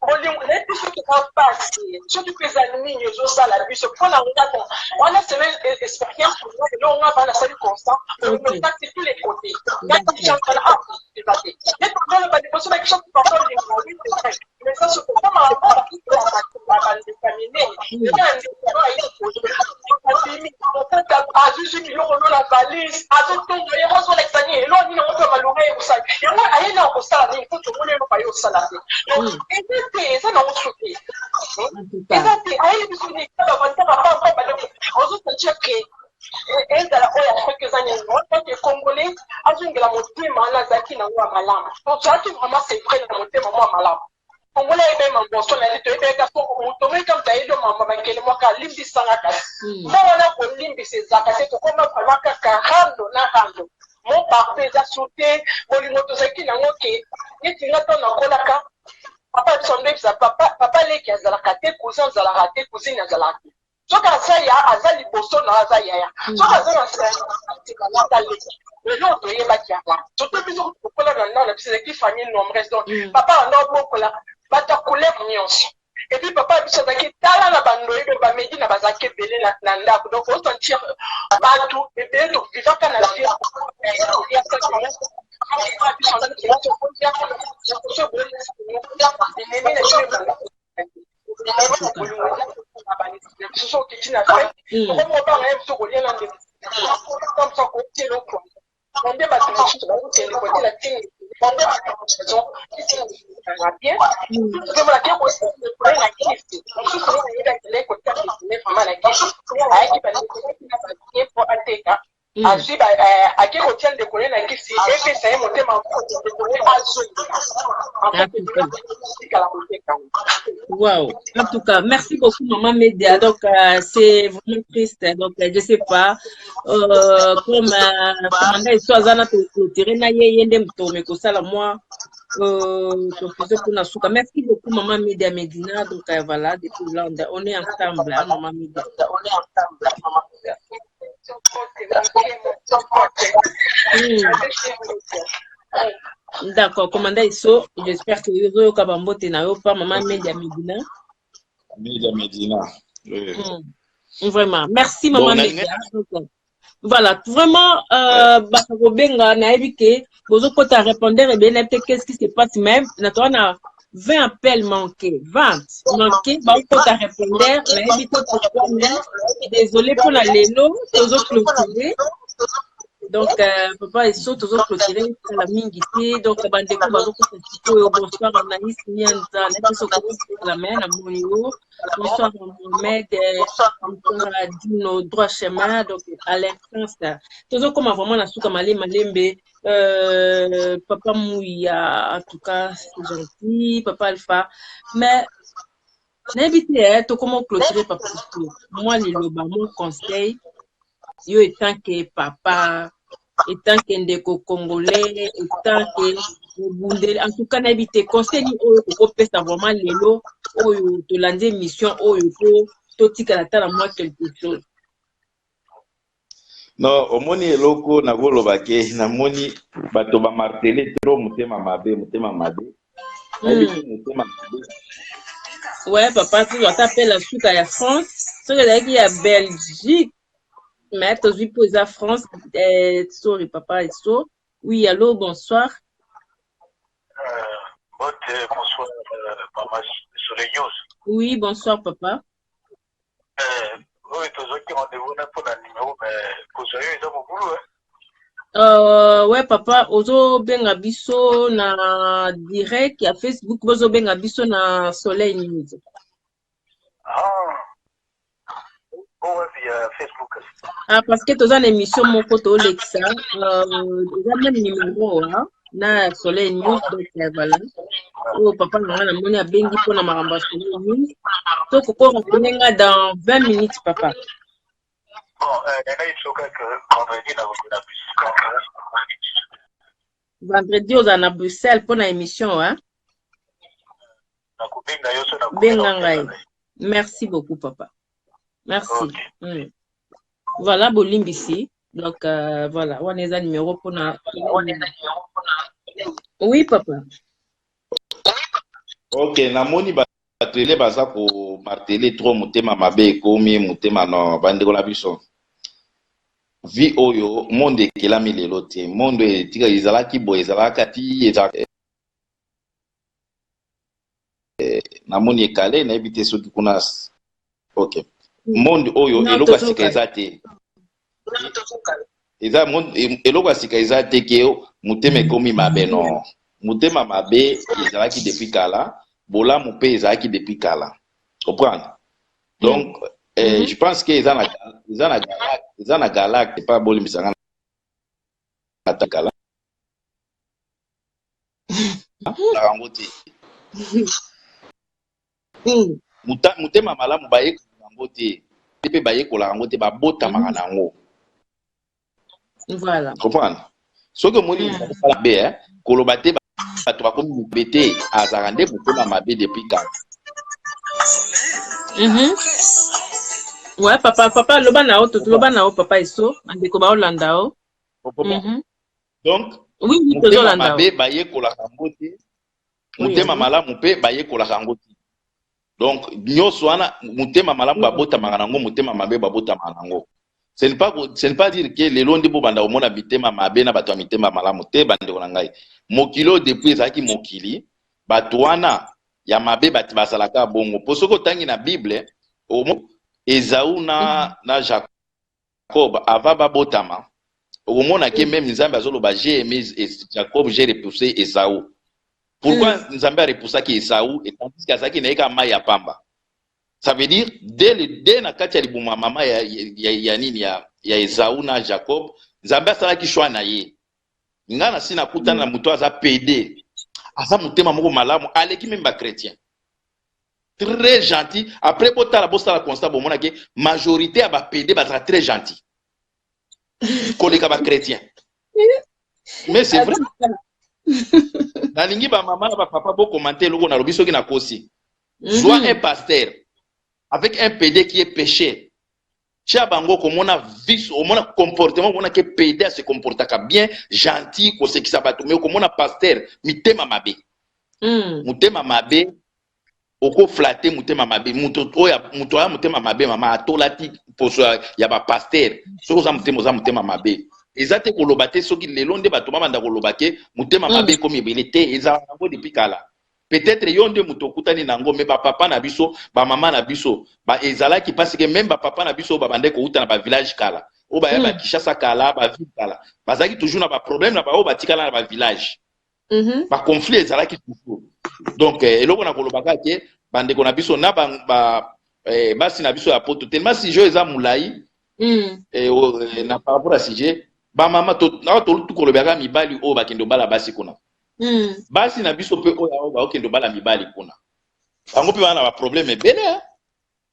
Speaker 10: bolingo na biso tokapasi soki mpe ezali nini ezosala biso mpona ngata wana seme expérience eloko nga bana sali constant ometaki tous les côtés ngati chankala apate netokoloba liboso na kiso tukakolinga mais ça sokokoma raport bandefamine azuzi biloko no na valise azotonga yango azolekisani eloko nini yango mpe malonga ye kosala yango aye na kosala nini po tomoni eloko aye kosala te eza te eza nango so te eza te ayeli biso ni bavantaka papa baloko ozosentir ke ezala oyo afrique eza nyengo tant que congolais azongela motema wana azalaki nango ya malamu tozalaki vraiment c'est vrai na motema mwa malamu congolais ayebema mboso na ye toyebeka so moto moyeka moto ayebi mama bakele mwaka alimbisanga kasi mpo wana kolimbisa ezalaka te tokoma vraiment kaka rando na rando mon parti eza sute bolingo tozalaki nango ke neti nga to nakolaka papa biso nde bisa papa leki azalaka te cousin azalaka te cousine azalaka te soki aza ya aza liboso na aza yaya soki aza na tika leki lelo toyebaki yango surtout biso kokola na ndao na biso ezalaki famille nombreuse donc papa anda obokola bato couleur nyonso et puis papa biso azalaki tala na bandoyebi bamedi na bazalaki ebele na ndako donc osentir bato ebele tokivaka na vie
Speaker 6: Wow, en tout cas, merci beaucoup, Maman Média. Donc, c'est vraiment triste. Donc, je sais pas, comme Commandant Soazana, merci beaucoup, Maman Média Medina. Donc, voilà, depuis là, on est ensemble, hein, Maman Média. On est ensemble, hein, Maman Média. D'accord, Commandant Isso, j'espère que Yozo Kabambote n'a pas Maman Média Medina.
Speaker 7: Média Medina.
Speaker 6: Vraiment, merci Maman Média. Voilà, vraiment, Bakagobenga n'a évité, Bozo Kota répondre et bien, qu'est-ce qui se passe même, on a 20 appels manqués, 20 manqués, Bakagobenga répondre, n'a évité pourquoi même, désolé pour la lélo, Bozo clôturé. Donc, papa et so, toujours clôturé, la mingité, donc, bandeko, bonsoir, Anaïs, Nianza, la main, la monio, bonsoir, Mohamed, bonsoir, Dino, droit chemin, donc, à l'instant, toujours comme vraiment, la souka malembe, papa Mouya, en tout cas, c'est gentil, papa Alpha, mais, n'invitez, tout comment clôturer, papa, moi, les loba, mon conseil, yo étant que papa, étant que ndeko congolais, étant que Bundel, en tout cas, n'habite conseil au peut vraiment lelo, au de l'année mission, au to tika la moi quelque chose.
Speaker 7: Non, au moni eloko na golo bake na moni bato ba marteler trop mutema mabe.
Speaker 6: Ouais, papa, tu dois taper la suite à la France, ce que il y a Belgique. Mais tu as vu poser à France, sorry papa, so. Oui, allô, bonsoir.
Speaker 9: Bonsoir, maman Soleil.
Speaker 6: Oui, bonsoir papa.
Speaker 9: Oui, tu as qui rendez-vous pour le numéro, mais pour ça, ils ont beaucoup,
Speaker 6: ouais papa, ozo benga biso na direct ya Facebook, ozo benga biso na Soleil News.
Speaker 9: Via Facebook.
Speaker 6: Ah, parce que tu as une émission, mon pote Alexa, tu as même numéro, hein, na Soleil News, donc voilà. Oh, papa, on a mon bengi pour la maramba Soleil News. Donc, on va dans 20 minutes, papa.
Speaker 9: Bon,
Speaker 6: vendredi, on a Bruxelles pour l'émission, hein. Bengangai. Merci beaucoup, papa. Merci. Okay. Voilà, Bolimbisi. Donc, voilà, on a un numéro pour la... Oui, papa.
Speaker 7: Ok, namoni batele baza ko marteler trop mutema mabe komi mutema no bandeko na biso. Vi oyo monde kelami lelo te. Monde tika izalaki bo ezalaka ti ezalaka. Namoni ekale na ebite soki kuna. Ok. Monde oyo eloko asika ezate. Eza monde eloko asika ezate ke mutema ekomi mabe no. Mutema mabe ezalaki depuis kala, bola mpe ezalaki depuis kala. Comprendre? Donc Je pense que ils ont la galacte, c'est pas bon, mais ça a la galacte. La rambote. Mutema malamu baye ko rambote. Pepe baye ko la rambote ba bota makanango.
Speaker 6: Voilà.
Speaker 7: Comprendre. Ce que moi je sais pas bien, kolobate ba to ba comme bete azarande mutema mabe depuis quand.
Speaker 6: Ouais, papa, loba na o, papa iso, andeko ba Olanda o.
Speaker 7: Donc,
Speaker 6: oui,
Speaker 7: mutema mabe baye ko la rambote. Mutema malamu pe baye ko la rambote. Donc, nyoso wana mutema malamu babota makanango, mutema mabe babota makanango. Ce n'est pas dire que les londi bo banda omona bitema mabe na bato mitema malamu te bande ko ngai. Mokilo depuis ezaki mokili, bato wana ya mabe bati basalaka bongo. Posoko tangi na Bible, Esaú na Jacob ava babotama. Omona ke même Nzambe azoloba j'ai aimé Jacob, j'ai repoussé Esaú. Pourquoi Nzambe a repoussé Esaú et tandis qu'azaki na eka mai ya pamba? Ça veut dire dès na kati ya libuma mama ya nini ya Esaú na Jacob, Nzambe asalaki choix na ye. Ngana sina kutana na muto aza PD. Asa mutema moko malamu aleki même ba chrétien. Très gentil. Après botala constat bomona ke majorité aba PD ba très gentil. Koleka ba chrétien. Mais c'est vrai. Na lingi ba mama ba papa bo commenter loko na lobiso ki na kosi. Soit un pasteur avec un PD qui est péché. Chia bango komona vis, omona comportement, omona ke PD se comportaka bien, gentil, ko se ki sabato, mais komona pasteur mitema mabe. Mutema mabe oko flatter mutema mabe, muto ya mutema mabe mama atolati poso ya ba pasteur. Soko za mutema mabe. Ezate ko lobate soki lelo nde bato mama ndako lobake mutema mabe komi ebele te eza nango depuis kala. Peut-être yonde mutokutani nango me ba papa na biso ba mama na biso ba ezalaki parce que même ba papa na biso ba bande ko uta na ba village kala o ba ya ba Kishasa kala ba ville kala bazaki toujours na ba problème na ba o ba tikala na ba village ba conflit ezalaki toujours. Donc eloko na kolobaka ke bande ko na biso na ba basi na biso ya poto tellement si jo eza mulai na par rapport à sujet ba mama to kolobaka mibali o ba kendo bala basi kuna. Basi na biso pe oya ba okendo bala mibali kuna. Bango pe wana ba problème ebele.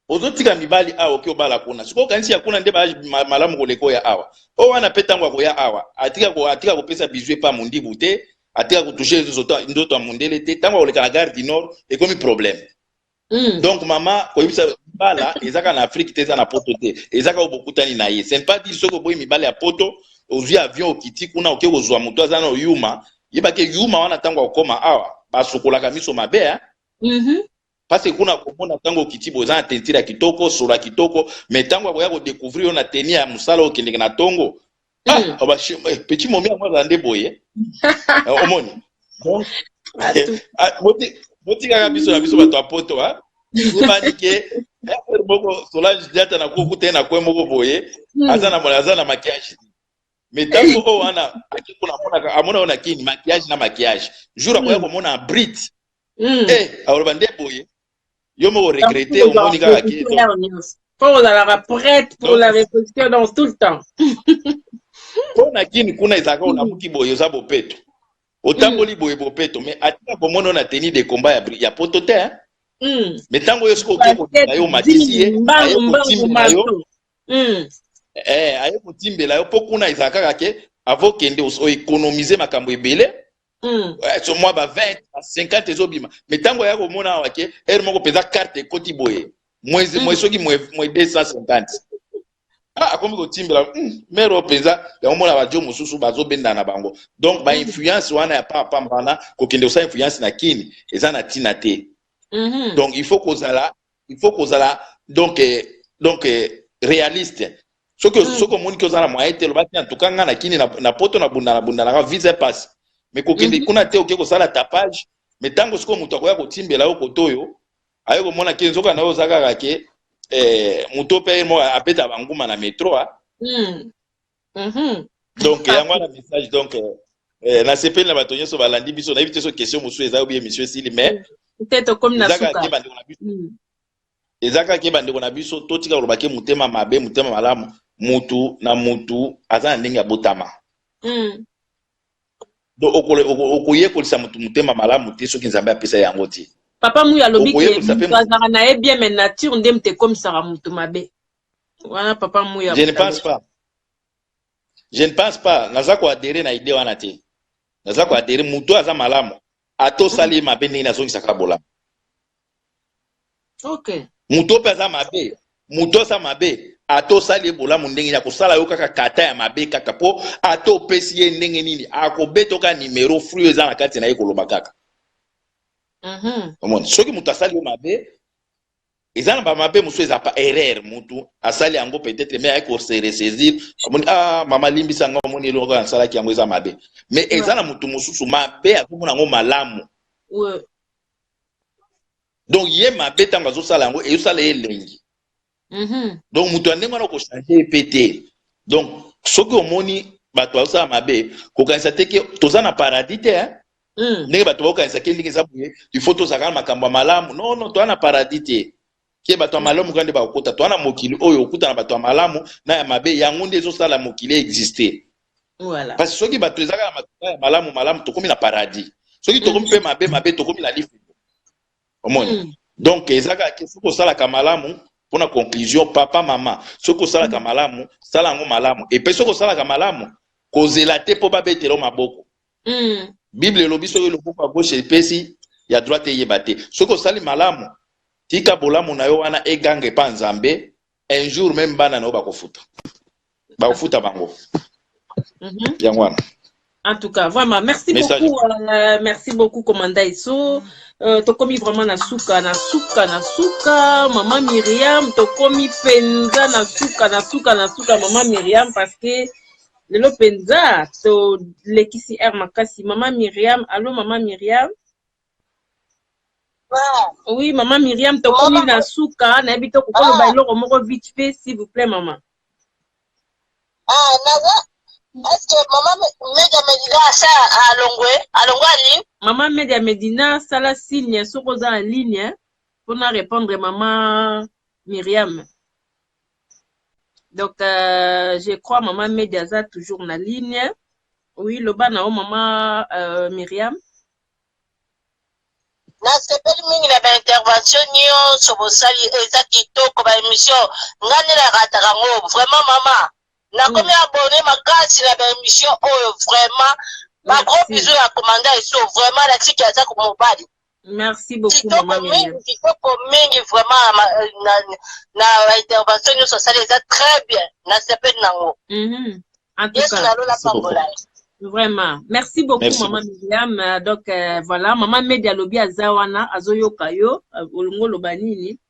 Speaker 7: Ozotika mibali awa okyo bala kuna. Siko kanisi ya kuna nde ba malamu koleko ya awa. O wana petango ko ya awa. Atika ko pesa bizwe pa mundi bute, atika ko toucher ndoto mundele te. Tango koleka na gare du Nord e komi problème. Donc mama ko yibisa bala ezaka na Afrique te za na poto te. Ezaka obokutani na ye. C'est pas dire soko boyi mibali ya poto, ozwi avion okiti kuna okyo kozwa muto azana oyuma. Yebake yuma wana tango okoma awa basukolaka miso mabe parce que kuna komona tango kitibo za tentira kitoko sola kitoko mais tango akoya ko découvrir on a teni ya musala okendeka na tongo oba petit moment moi zande boye omoni donc boti kaka biso na biso bato apoto yebani ke moko Solange Diata na kokute na kwe moko boye azana maquillage. Mais tango o wana akikuna amona ona kini maquillage jour akoya komona Brit alobande boye yo mo regretter o moni kaka ki
Speaker 6: pour la prête pour la réflexion dans tout le temps
Speaker 7: ona kini kuna izaka ona muki boye za bopeto otamboli boye bopeto mais atika komona na tenue de combat ya poto te mais tango yo siko ko na yo matisi ayo aye kutimbela yo po kuna izaka kake avant kende o économiser makambo ebele so moi ba 20 50 ezobima mais tango ya ko mona wake moko peza carte koti boye moi soki moi 250 akomi ko timbela mero peza ya mona ba jo mususu bazobenda na bango donc ba influence wana ya papa mbana ko kende sa influence na kini eza na tina te donc il faut kozala donc réaliste. Soko moni ko zala moyen te lobati en tout cas ngana kini na poto na bunda na visa passe mais ko kende kuna te okeko sala tapage mais tango siko muto akoya ko timbela yo kotoyo ayo ko mona kenzo kana yo zaka kake muto pe mo apeta banguma na métro donc yango na message donc na sepeli na batonyo so balandi biso na éviter so question musu eza ou bien monsieur Sili mais
Speaker 6: peut-être comme na suka
Speaker 7: ezaka ke bande kona biso totika kolobake mutema mabe mutema malamu mutu na mutu aza na ndenge ya botama donc okoyekolisa mutu mutema malamu te soki nzambe apesa yango te
Speaker 6: papa muya alobi ke mutu azaka na ye bien mais nature nde mute komisaka mutu mabe wana papa muya
Speaker 7: je ne pense pas naza koadere na ide wana te naza koadere mutu aza malamu atosali mabe ndenge nazongisaka bolamu
Speaker 6: okay
Speaker 7: mutu mpe aza mabe mutu aza mabe atosali bolamu ndenge ya kosala yo kaka kata ya mabe kaka po atopesi ye ndenge nini akobetoka nimero fruit eza na kati na ye koloba kaka omoni soki mutu asali yo mabe eza na bamabe mosusu eza pa erreur mutu asali yango peut-être mais ayeko se ressaisir omoni mama limbisa nga omoni eloko nasalaki yango eza mabe mais eza na mutu mosusu mabe akomona yango malamu donc ye mabe ntango azosala yango ezosala ye elengi donc mutu andenge wana okochange epe te donc soki omoni bato bazosala mabe kokanisa te ke toza na paradis te ndenge bato bakokanisa ke ndenge eza boye ifo tozalaka na makambo ya malamu non toza na paradis te ke bato ya malamu kandi bakokota toza na mokili oyo okuta na bato ya malamu na ya mabe yango nde ezosala mokili existe parce soki bato ezalaka na makambo ya malamu tokomi na paradis soki tokomi mpe mabe tokomi na lifundo omoni donc ezalaka ke soki osalaka malamu mpona conclusion papa mama soki osalaka malamu sala yango malamu epe soki osalaka malamu kozela te mpo babetela maboko bible elobi soki loboko ya gauche epesi ya droite eyeba te soki osali malamu tika bolamu na yo wana eganga epa nzambe un jour même bana na yo bakofuta bango yango wana.
Speaker 6: En tout cas, vraiment, merci beaucoup, Commanda Isso. Tokomi vraiment na suka, Maman Myriam, tokomi penza na suka, Maman Myriam, parce que le penza, to lekisi makasi, Maman Myriam, allô Maman Myriam? Oui, Maman Myriam, tokomi na suka, na ebito kokolo bailo moko vite fait, s'il vous plaît, maman.
Speaker 8: Est-ce que Maman Media Medina ça à Longwe Ali?
Speaker 6: Maman Media Medina ça la signe sur en ligne pour nous répondre Maman Myriam. Donc je crois Maman Media ça toujours en ligne. Oui, le bas na Maman Myriam.
Speaker 8: Na sepeli mingi na ba intervention nyo sobosali ezaki toko ba émission ngani la rataka ngo vraiment maman. Na komi abonné makasi na émission oyo vraiment ma gros bisous à Commanda Isso vraiment la tiki aza ko mobali.
Speaker 6: Merci beaucoup maman Myriam.
Speaker 8: Kitoko mingi vraiment na intervention yo sociale ça très bien na sepeli nango.
Speaker 6: En tout cas vraiment merci beaucoup maman Myriam. Donc voilà maman Media Lobby azawana azoyoka yo olongo lobanini.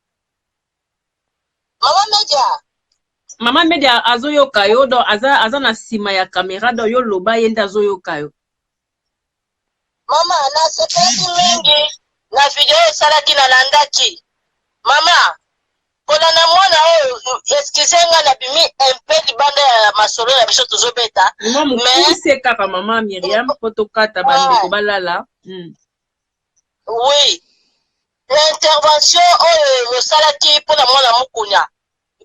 Speaker 8: Maman Media
Speaker 6: azoyoka yo do aza na sima ya kamera do yo loba yenda azoyoka yo.
Speaker 8: Mama na sepeli mingi na video salaki na landaki. Mama kona na mwana oyo eskisenga na bimi un peu libanda ya masolo ya biso tozobeta.
Speaker 6: Mais c'est kaka maman Myriam potokata bandi ko balala.
Speaker 8: Oui. L'intervention oyo salaki pona mwana mukunya.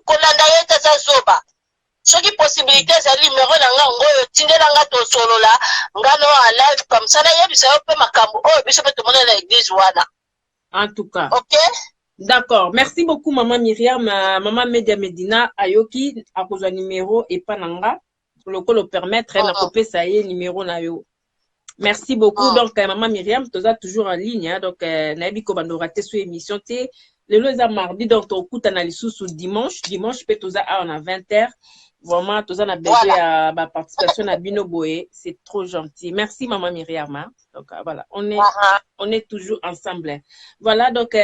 Speaker 8: Kolanda yeta sa zoba soki possibilité ezali numéro na nga ngoyo tindela nga tosolola ngano en live comme ça na yebisa yo pe makambo oyo biso pe tomona na église wana.
Speaker 6: En tout cas
Speaker 8: ok
Speaker 6: d'accord merci beaucoup maman Myriam. Maman Media Medina ayoki akozwa numéro epa na nga lokolo permettre na kopesa ye numéro na yo. Merci beaucoup. Donc maman Myriam toza toujours en ligne hein? Donc nayebi ko bando rater sur émission te le loza mardi donc to kuta na lisusu dimanche peut toza on a 20h vraiment toza na besoin à ba participation na bino boye c'est trop gentil. Merci maman Myriam hein? Donc voilà on est toujours ensemble. Voilà donc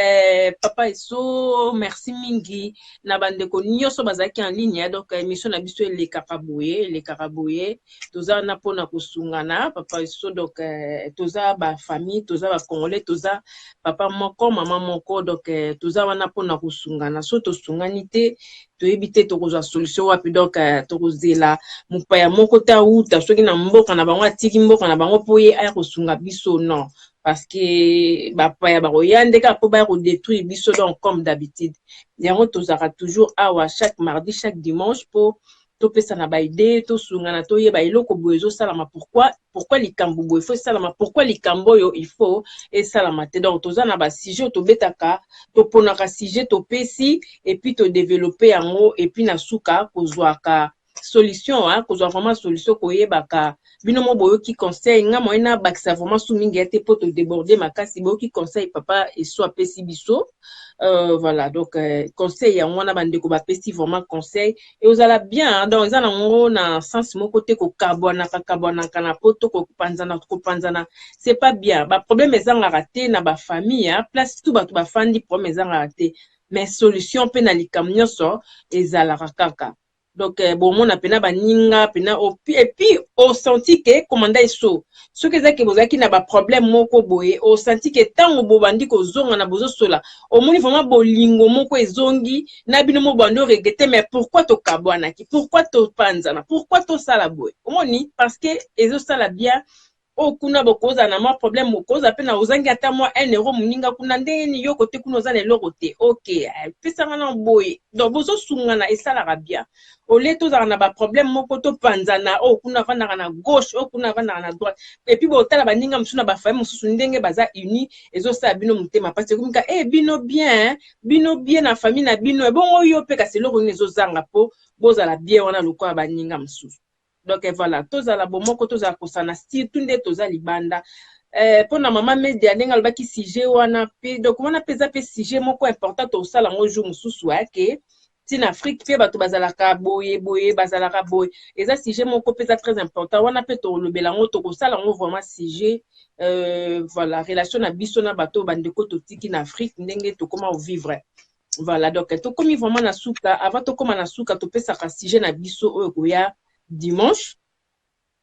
Speaker 6: papa Isso merci mingi na bande ko nyoso bazaki en ligne hein? Donc émission na biso les karaboye toza na pona kusungana papa Isso donc toza ba famille toza ba congolais toza papa moko maman moko donc toza wana pona kusungana so to sungani te to ebite to kozwa solution wapi donc to kozela mupaya moko ta uta soki na mboka na bango atiki mboka na bango poye ay kosunga biso non parce que bapaya baroyande ka po ba détruire biso donc comme d'habitude yango tozaka toujours awa chaque mardi chaque dimanche pour topesa na ba idée to sungana to yeba eloko boezo salama pourquoi likambo boe faut salama pourquoi likambo yo il faut et salama te donc toza na ba sujet to betaka to ponaka sujet to pesi et puis to développer yango et puis na suka kozwaka solution hein kozwa vraiment solution koyebaka bino mo boyo ki conseil nga moyena bakisa vraiment sou mingi ete po to déborder makasi boyo ki conseil papa et soit pesi biso voilà donc conseil ya mwana bandeko ba pesi vraiment conseil et vous allez bien hein, donc ça na sens mo côté ko kabwana kana poto ko panzana c'est pas bien ba problème ezanga raté na ba famille hein place tout ba fandi problème ezanga raté mais solution pe na likamnyo so ezala kaka. Donc, bon, mon appena baninga, pena, et puis, au senti que, commanda eso. Ce que c'est que vous avez qui n'a pas problème, moko boye, au senti que tant au bobandi ko zonga na bozo sola. Au moins, vraiment, bolingo, moko e zongi, nabino mo bando regete, mais pourquoi to kabwana ki? Pourquoi to panzana? Pourquoi to sala boye? Au moins, parce que, ezo sala bien, o kuna bokoza na ma problème mokoza pe na ozangi ata moi 1 euro muninga kuna ndenge ni yo kote kuna ozana eloko te OK pesa ngana boye donc bozo sungana esala rabia au lieu to za na ba problème moko to panzana o kuna vana na gauche o kuna vana na droite et puis botala baninga msuna ba famille mususu ndenge baza uni ezo sa bino mutema parce que kumika bino bien na famille na bino bongo yo pe ka seloko ngezo zanga po bozala bien wana lokwa baninga msusu. Donc voilà, toza la bomoko toza kosana style tunde toza libanda. Pona mama media nenga lobaki sujet wana pe donc wana peza pe sujet moko important to sala ngo jour mususu ke tin Afrique pe bato bazalaka boye bazalaka boye. Eza sujet moko peza très important wana pe to lobela ngo to kosala ngo vraiment sujet voilà relation na biso na bato bandeko to tiki na Afrique ndenge to comment vivre. Voilà donc to komi vraiment na suka avant to koma na suka to pesa ka sujet na biso oyo koya dimanche.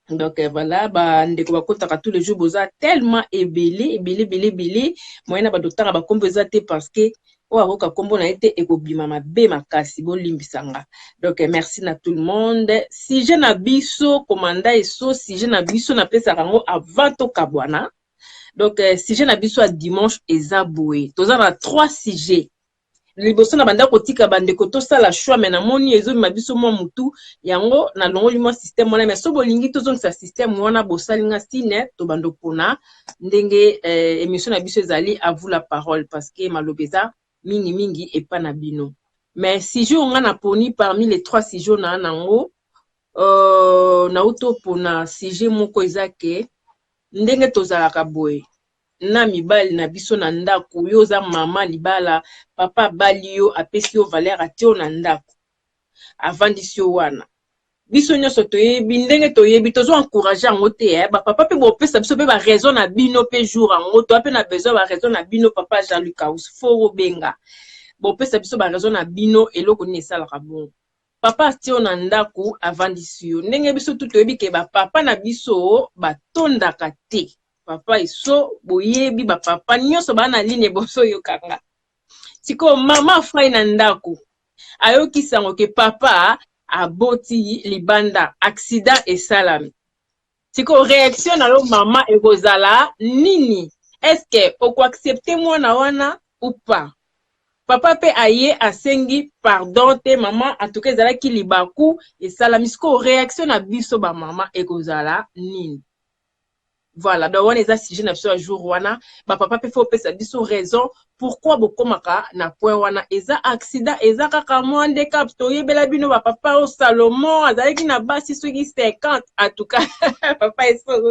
Speaker 6: Donc voilà, bah ndeko bakotaka tous les jours boza tellement ébélé moyena ba docteur ba komboza te parce que o aroka kombo na été ekobima mabe makasi bo limbisanga. Donc merci na tout le monde. Si je na biso commanda eso si je na biso na pesa rango avant to kabwana. Donc si je na biso à dimanche ezaboué. Toza na 3 sujets. Liboso na banda kotika bande koto sala choix mais na moni ezo mabiso mo mutu yango na longo limo système wana mais so bolingi to zone sa système wana bosalinga sine to bando pona ndenge émission na biso ezali à vous la parole parce que malobeza mingi et pas na bino mais si je on a poni parmi les 3 sujets na nango na auto pona sujet moko ezake ndenge tozalaka boye na mibali na biso na ndako yo za mama libala papa bali yo apesi yo valeur atio na ndako avandisio wana biso nyoso toyebi ndenge toyebi tozo encourager ngo te ba papa pe bo pesa biso pe ba raison na bino pe jour ngo to pe na besoin ba raison na bino papa Jean-Luc Aus foro benga bo pesa biso ba raison na bino eloko ni sala bon papa atio na ndako avandisio ndenge biso toyebi ke ba papa na biso batondaka te papa iso boyebi ba papa nyoso bana ligne boso yo kanga siko mama fai na ndako ayoki sango ke papa aboti libanda accident et salami siko réaction na lo mama ekozala nini est-ce que oko accepter mwana wana ou pas papa pe aye asengi pardon te mama en tout cas ezala ki libaku et salami siko réaction na biso ba mama ekozala nini. Voilà, donc on est assis na biso jour wana ba papa pe faut pesa biso raison pourquoi bokomaka na point wana eza accident eza kaka mwande cap to yebela bino ba papa au Salomon azalaki na basi soki 50 en tout cas papa est 50.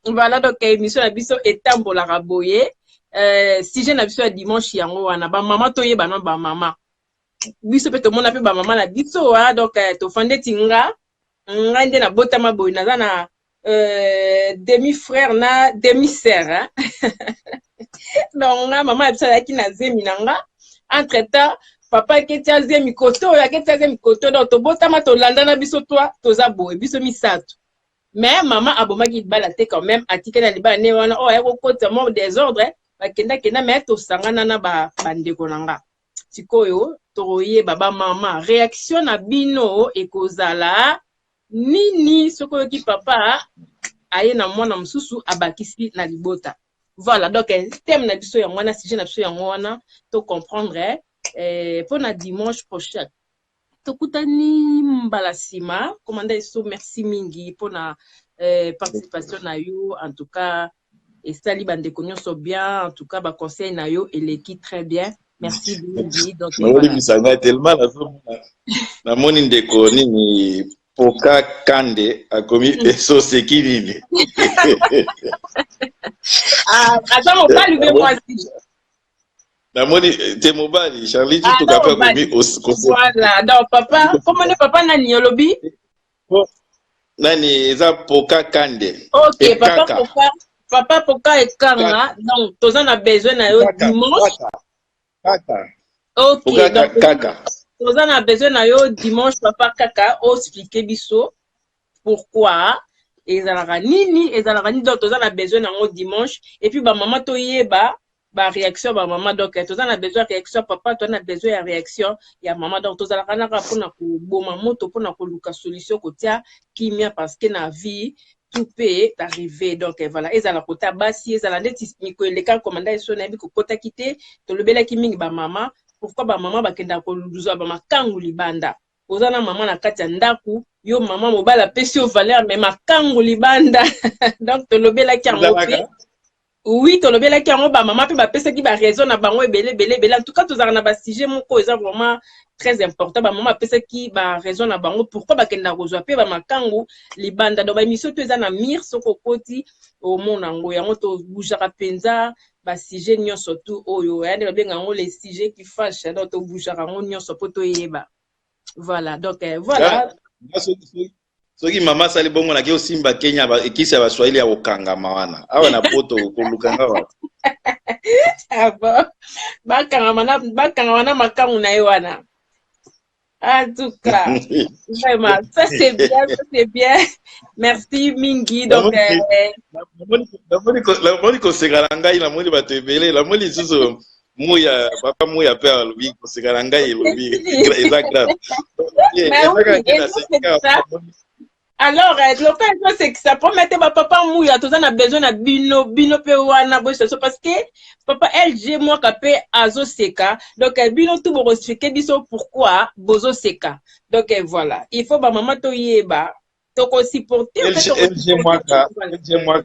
Speaker 6: Voilà donc émission na biso etambola raboye si je na biso dimanche yango wana ba mama to yeba na ba mama biso pe to mona pe ba mama na biso wa donc to fande tinga ngande na botama boy na na demi-frère na demi-sœur hein? Donc maman a qui na zemi nanga entre-temps papa qui a zemi koto ya qui a zemi koto donc to botama to landa na biso toi toza boye biso misato mais maman aboma ki bala te quand même atika na liba ne wana oh ya ko kota mo désordre ba kenda mais to sangana na ba bandeko nanga sikoyo to ye baba mama réaction na bino ekozala nini soko ki papa aye na mwana mususu abakisi na libota. Voilà, donc thème na biso yango wana, sujet na biso yango wana to comprendre pour na dimanche prochain. Tokutani mbala sima, commandant Eso, merci mingi pour na participation na yo, en tout cas et sali bande nyonso bien, en tout cas ba conseil na yo eleki très bien. Merci mingi. Donc
Speaker 7: voilà. Tellement na moni ndeko nini Poka Kande a commis Eso seki nini.
Speaker 6: Attends, mon pas lui moi aussi.
Speaker 7: La moni te mobali Charlie tu to capable commis au.
Speaker 6: Voilà, donc papa, comment le papa nani yolobi?
Speaker 7: Nani eza Poka Kande.
Speaker 6: OK, papa Poka et Kanga, donc tous on a besoin na yo dimanche. OK, donc tous on a besoin na yo dimanche papa Kaka o expliquer biso pourquoi ezalaka nini donc tous on a besoin na dimanche et puis ba maman to yeba ba réaction ba maman donc tous on a besoin réaction papa to on a besoin ya réaction ya maman donc tous alaka na pona ko boma moto pona ko luka solution kotia kimia parce que na vie tout peut arriver donc voilà ezala kota basi ezala ndeti miko eleka commandant Eso na bi ko kota kité to lobela ki mingi ba maman pourquoi ba maman ba kenda ko luza ba makangu libanda ozana maman na kati ya ndaku yo maman mobala pesi o valeur mais makangu libanda donc to lobela ki yango oui to lobela ki yango ba maman pe ba pesa ki ba raison na bango ebele en tout cas tozaka na ba sujet moko eza vraiment très important ba maman pesa ki ba raison na bango pourquoi ba kenda kozwa pe ba makangu libanda donc ba émission to eza na mir soko koti au monango yango to boujaka penza ba sujet nyonso tout oyo ya de benga ngo les sujets qui fâchent donc to boujaka ngo nyonso poto yeba. Voilà, donc voilà.
Speaker 7: Soki mama sali bongo na ke osimba Kenya ba ekisi ya Baswahili ya okangama wana. Awa na poto kolukanga wa.
Speaker 6: Ah bon. Bakanga wana makangu na yo wana. En tout cas, vraiment, ça c'est bien. Merci mingi donc
Speaker 7: la moni ko segalanga ina moni batebele la moni susu Mouya, papa Mouya père Louis, c'est Garangaï Louis, exact.
Speaker 6: Alors, l'occasion c'est que ça promet papa Mouya, tout ça a besoin de bino pewana parce que papa LG moi capé azo seka, donc bino tout pour expliquer biso pourquoi bozo seka. Donc voilà, il faut ba maman to yeba, to ko supporter
Speaker 7: LG moi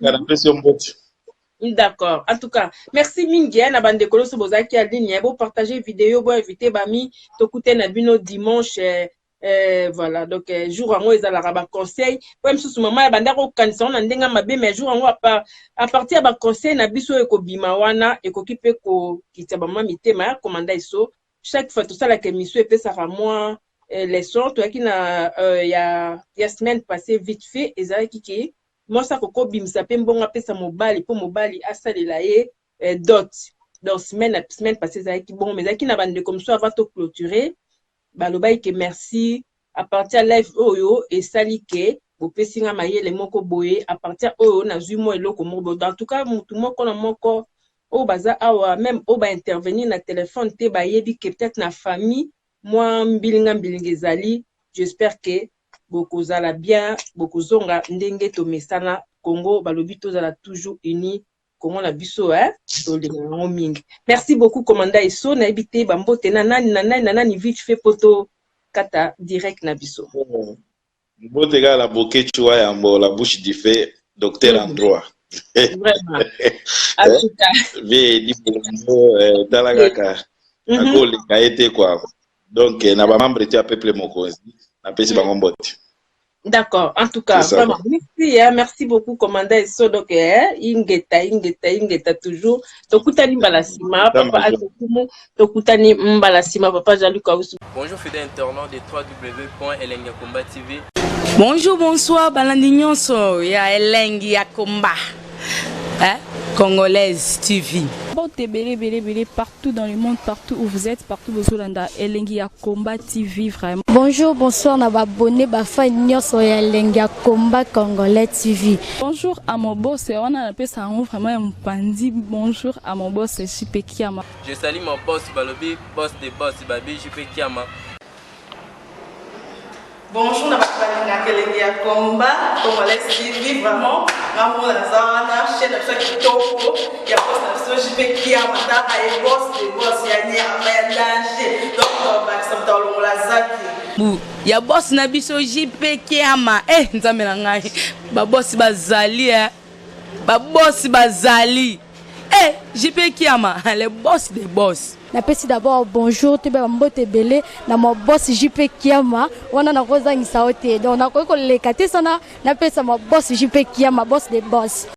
Speaker 7: la pression botte.
Speaker 6: D'accord. En tout cas, merci mingi na bande kolo so bozaki a ligne bo partager vidéo bo inviter bami to kuté na bino dimanche voilà donc jour ngo ezala ba conseil même sous maman ya banda ko kanisa na ndenga mabe mais jour ngo à partir ba conseil na biso eko bima wana eko kipe ko kitsa ba mama mitema commanda Eso chaque fois tout ça la émission et ça ra moi leçon toaki na ya semaine passée vite fait ezala kiki moi ça koko bimsa pe mbonga pesa mobali po mobali asalela ye dot donc semaine passée ça qui bon mais ça qui na bande comme ça avant de clôturer balobai que merci à partir live oyo et salike bo pesinga mayele moko boye à partir oyo na zumo eloko moko en tout cas mutu moko na moko o baza awa même o ba intervenir na téléphone te ba yebi que peut-être na famille moi mbilinga ezali j'espère que beaucoup zala bien beaucoup zonga ndenge to mesana Congo balobi to zala toujours uni Congo na biso to le mingi. Merci beaucoup commandant Eso na ebité bambote nani vite fait poto kata direct na biso.
Speaker 7: Mbote ga la bouquet chua ya mbo la bouche du fait docteur en droit.
Speaker 6: Vraiment. En tout cas.
Speaker 7: Vie di pour dalagaka. Ako le kaete quoi. Donc na ba membre ti a peuple mokonzi na pesi bango mbote.
Speaker 6: D'accord, en tout cas, vraiment, merci, merci beaucoup, commandant Eso, donc, ingeta toujours. Tokutani mbalasima, papa Altokumo, tokutani mbalasima, papa Jean-Luc Aoussou.
Speaker 3: Bonjour, fidèles internautes de www.elengiakomba TV.
Speaker 5: Bonjour, bonsoir, Balandignonso, ya Elengiakomba, Congolaise TV.
Speaker 1: Belé partout dans le monde, partout où vous êtes, partout où vous êtes, Elengiakomba TV vraiment.
Speaker 2: Bonjour, bonsoir, na abonné ba fan nyonso ya Elengiakomba Congolais TV.
Speaker 1: Bonjour à mon boss, on a appelé ça vraiment un pandi. Bonjour à mon boss JP Kiama.
Speaker 3: Je salue mon boss Balobi, boss des boss Babi JP Kiama.
Speaker 4: Bonjour, balingaka elengi ya komba congolais tv vraiment ngamona naza wana chaîne na biso ya kitoko ya boss na biso JP Kiama ta aye boss de boss ya nyama ya danger donc bakisa muta olongola zaki
Speaker 5: ya boss na biso JP Kiama nzambe na ngai babosi bazali babosi bazali JP Kiama le boss des boss.
Speaker 2: Napesi d'abord bonjour te ba mbote belé na mo boss JP Kiama wana na kozangisa ote donc na ko lekate sana napesa mo boss JP Kiama boss des boss.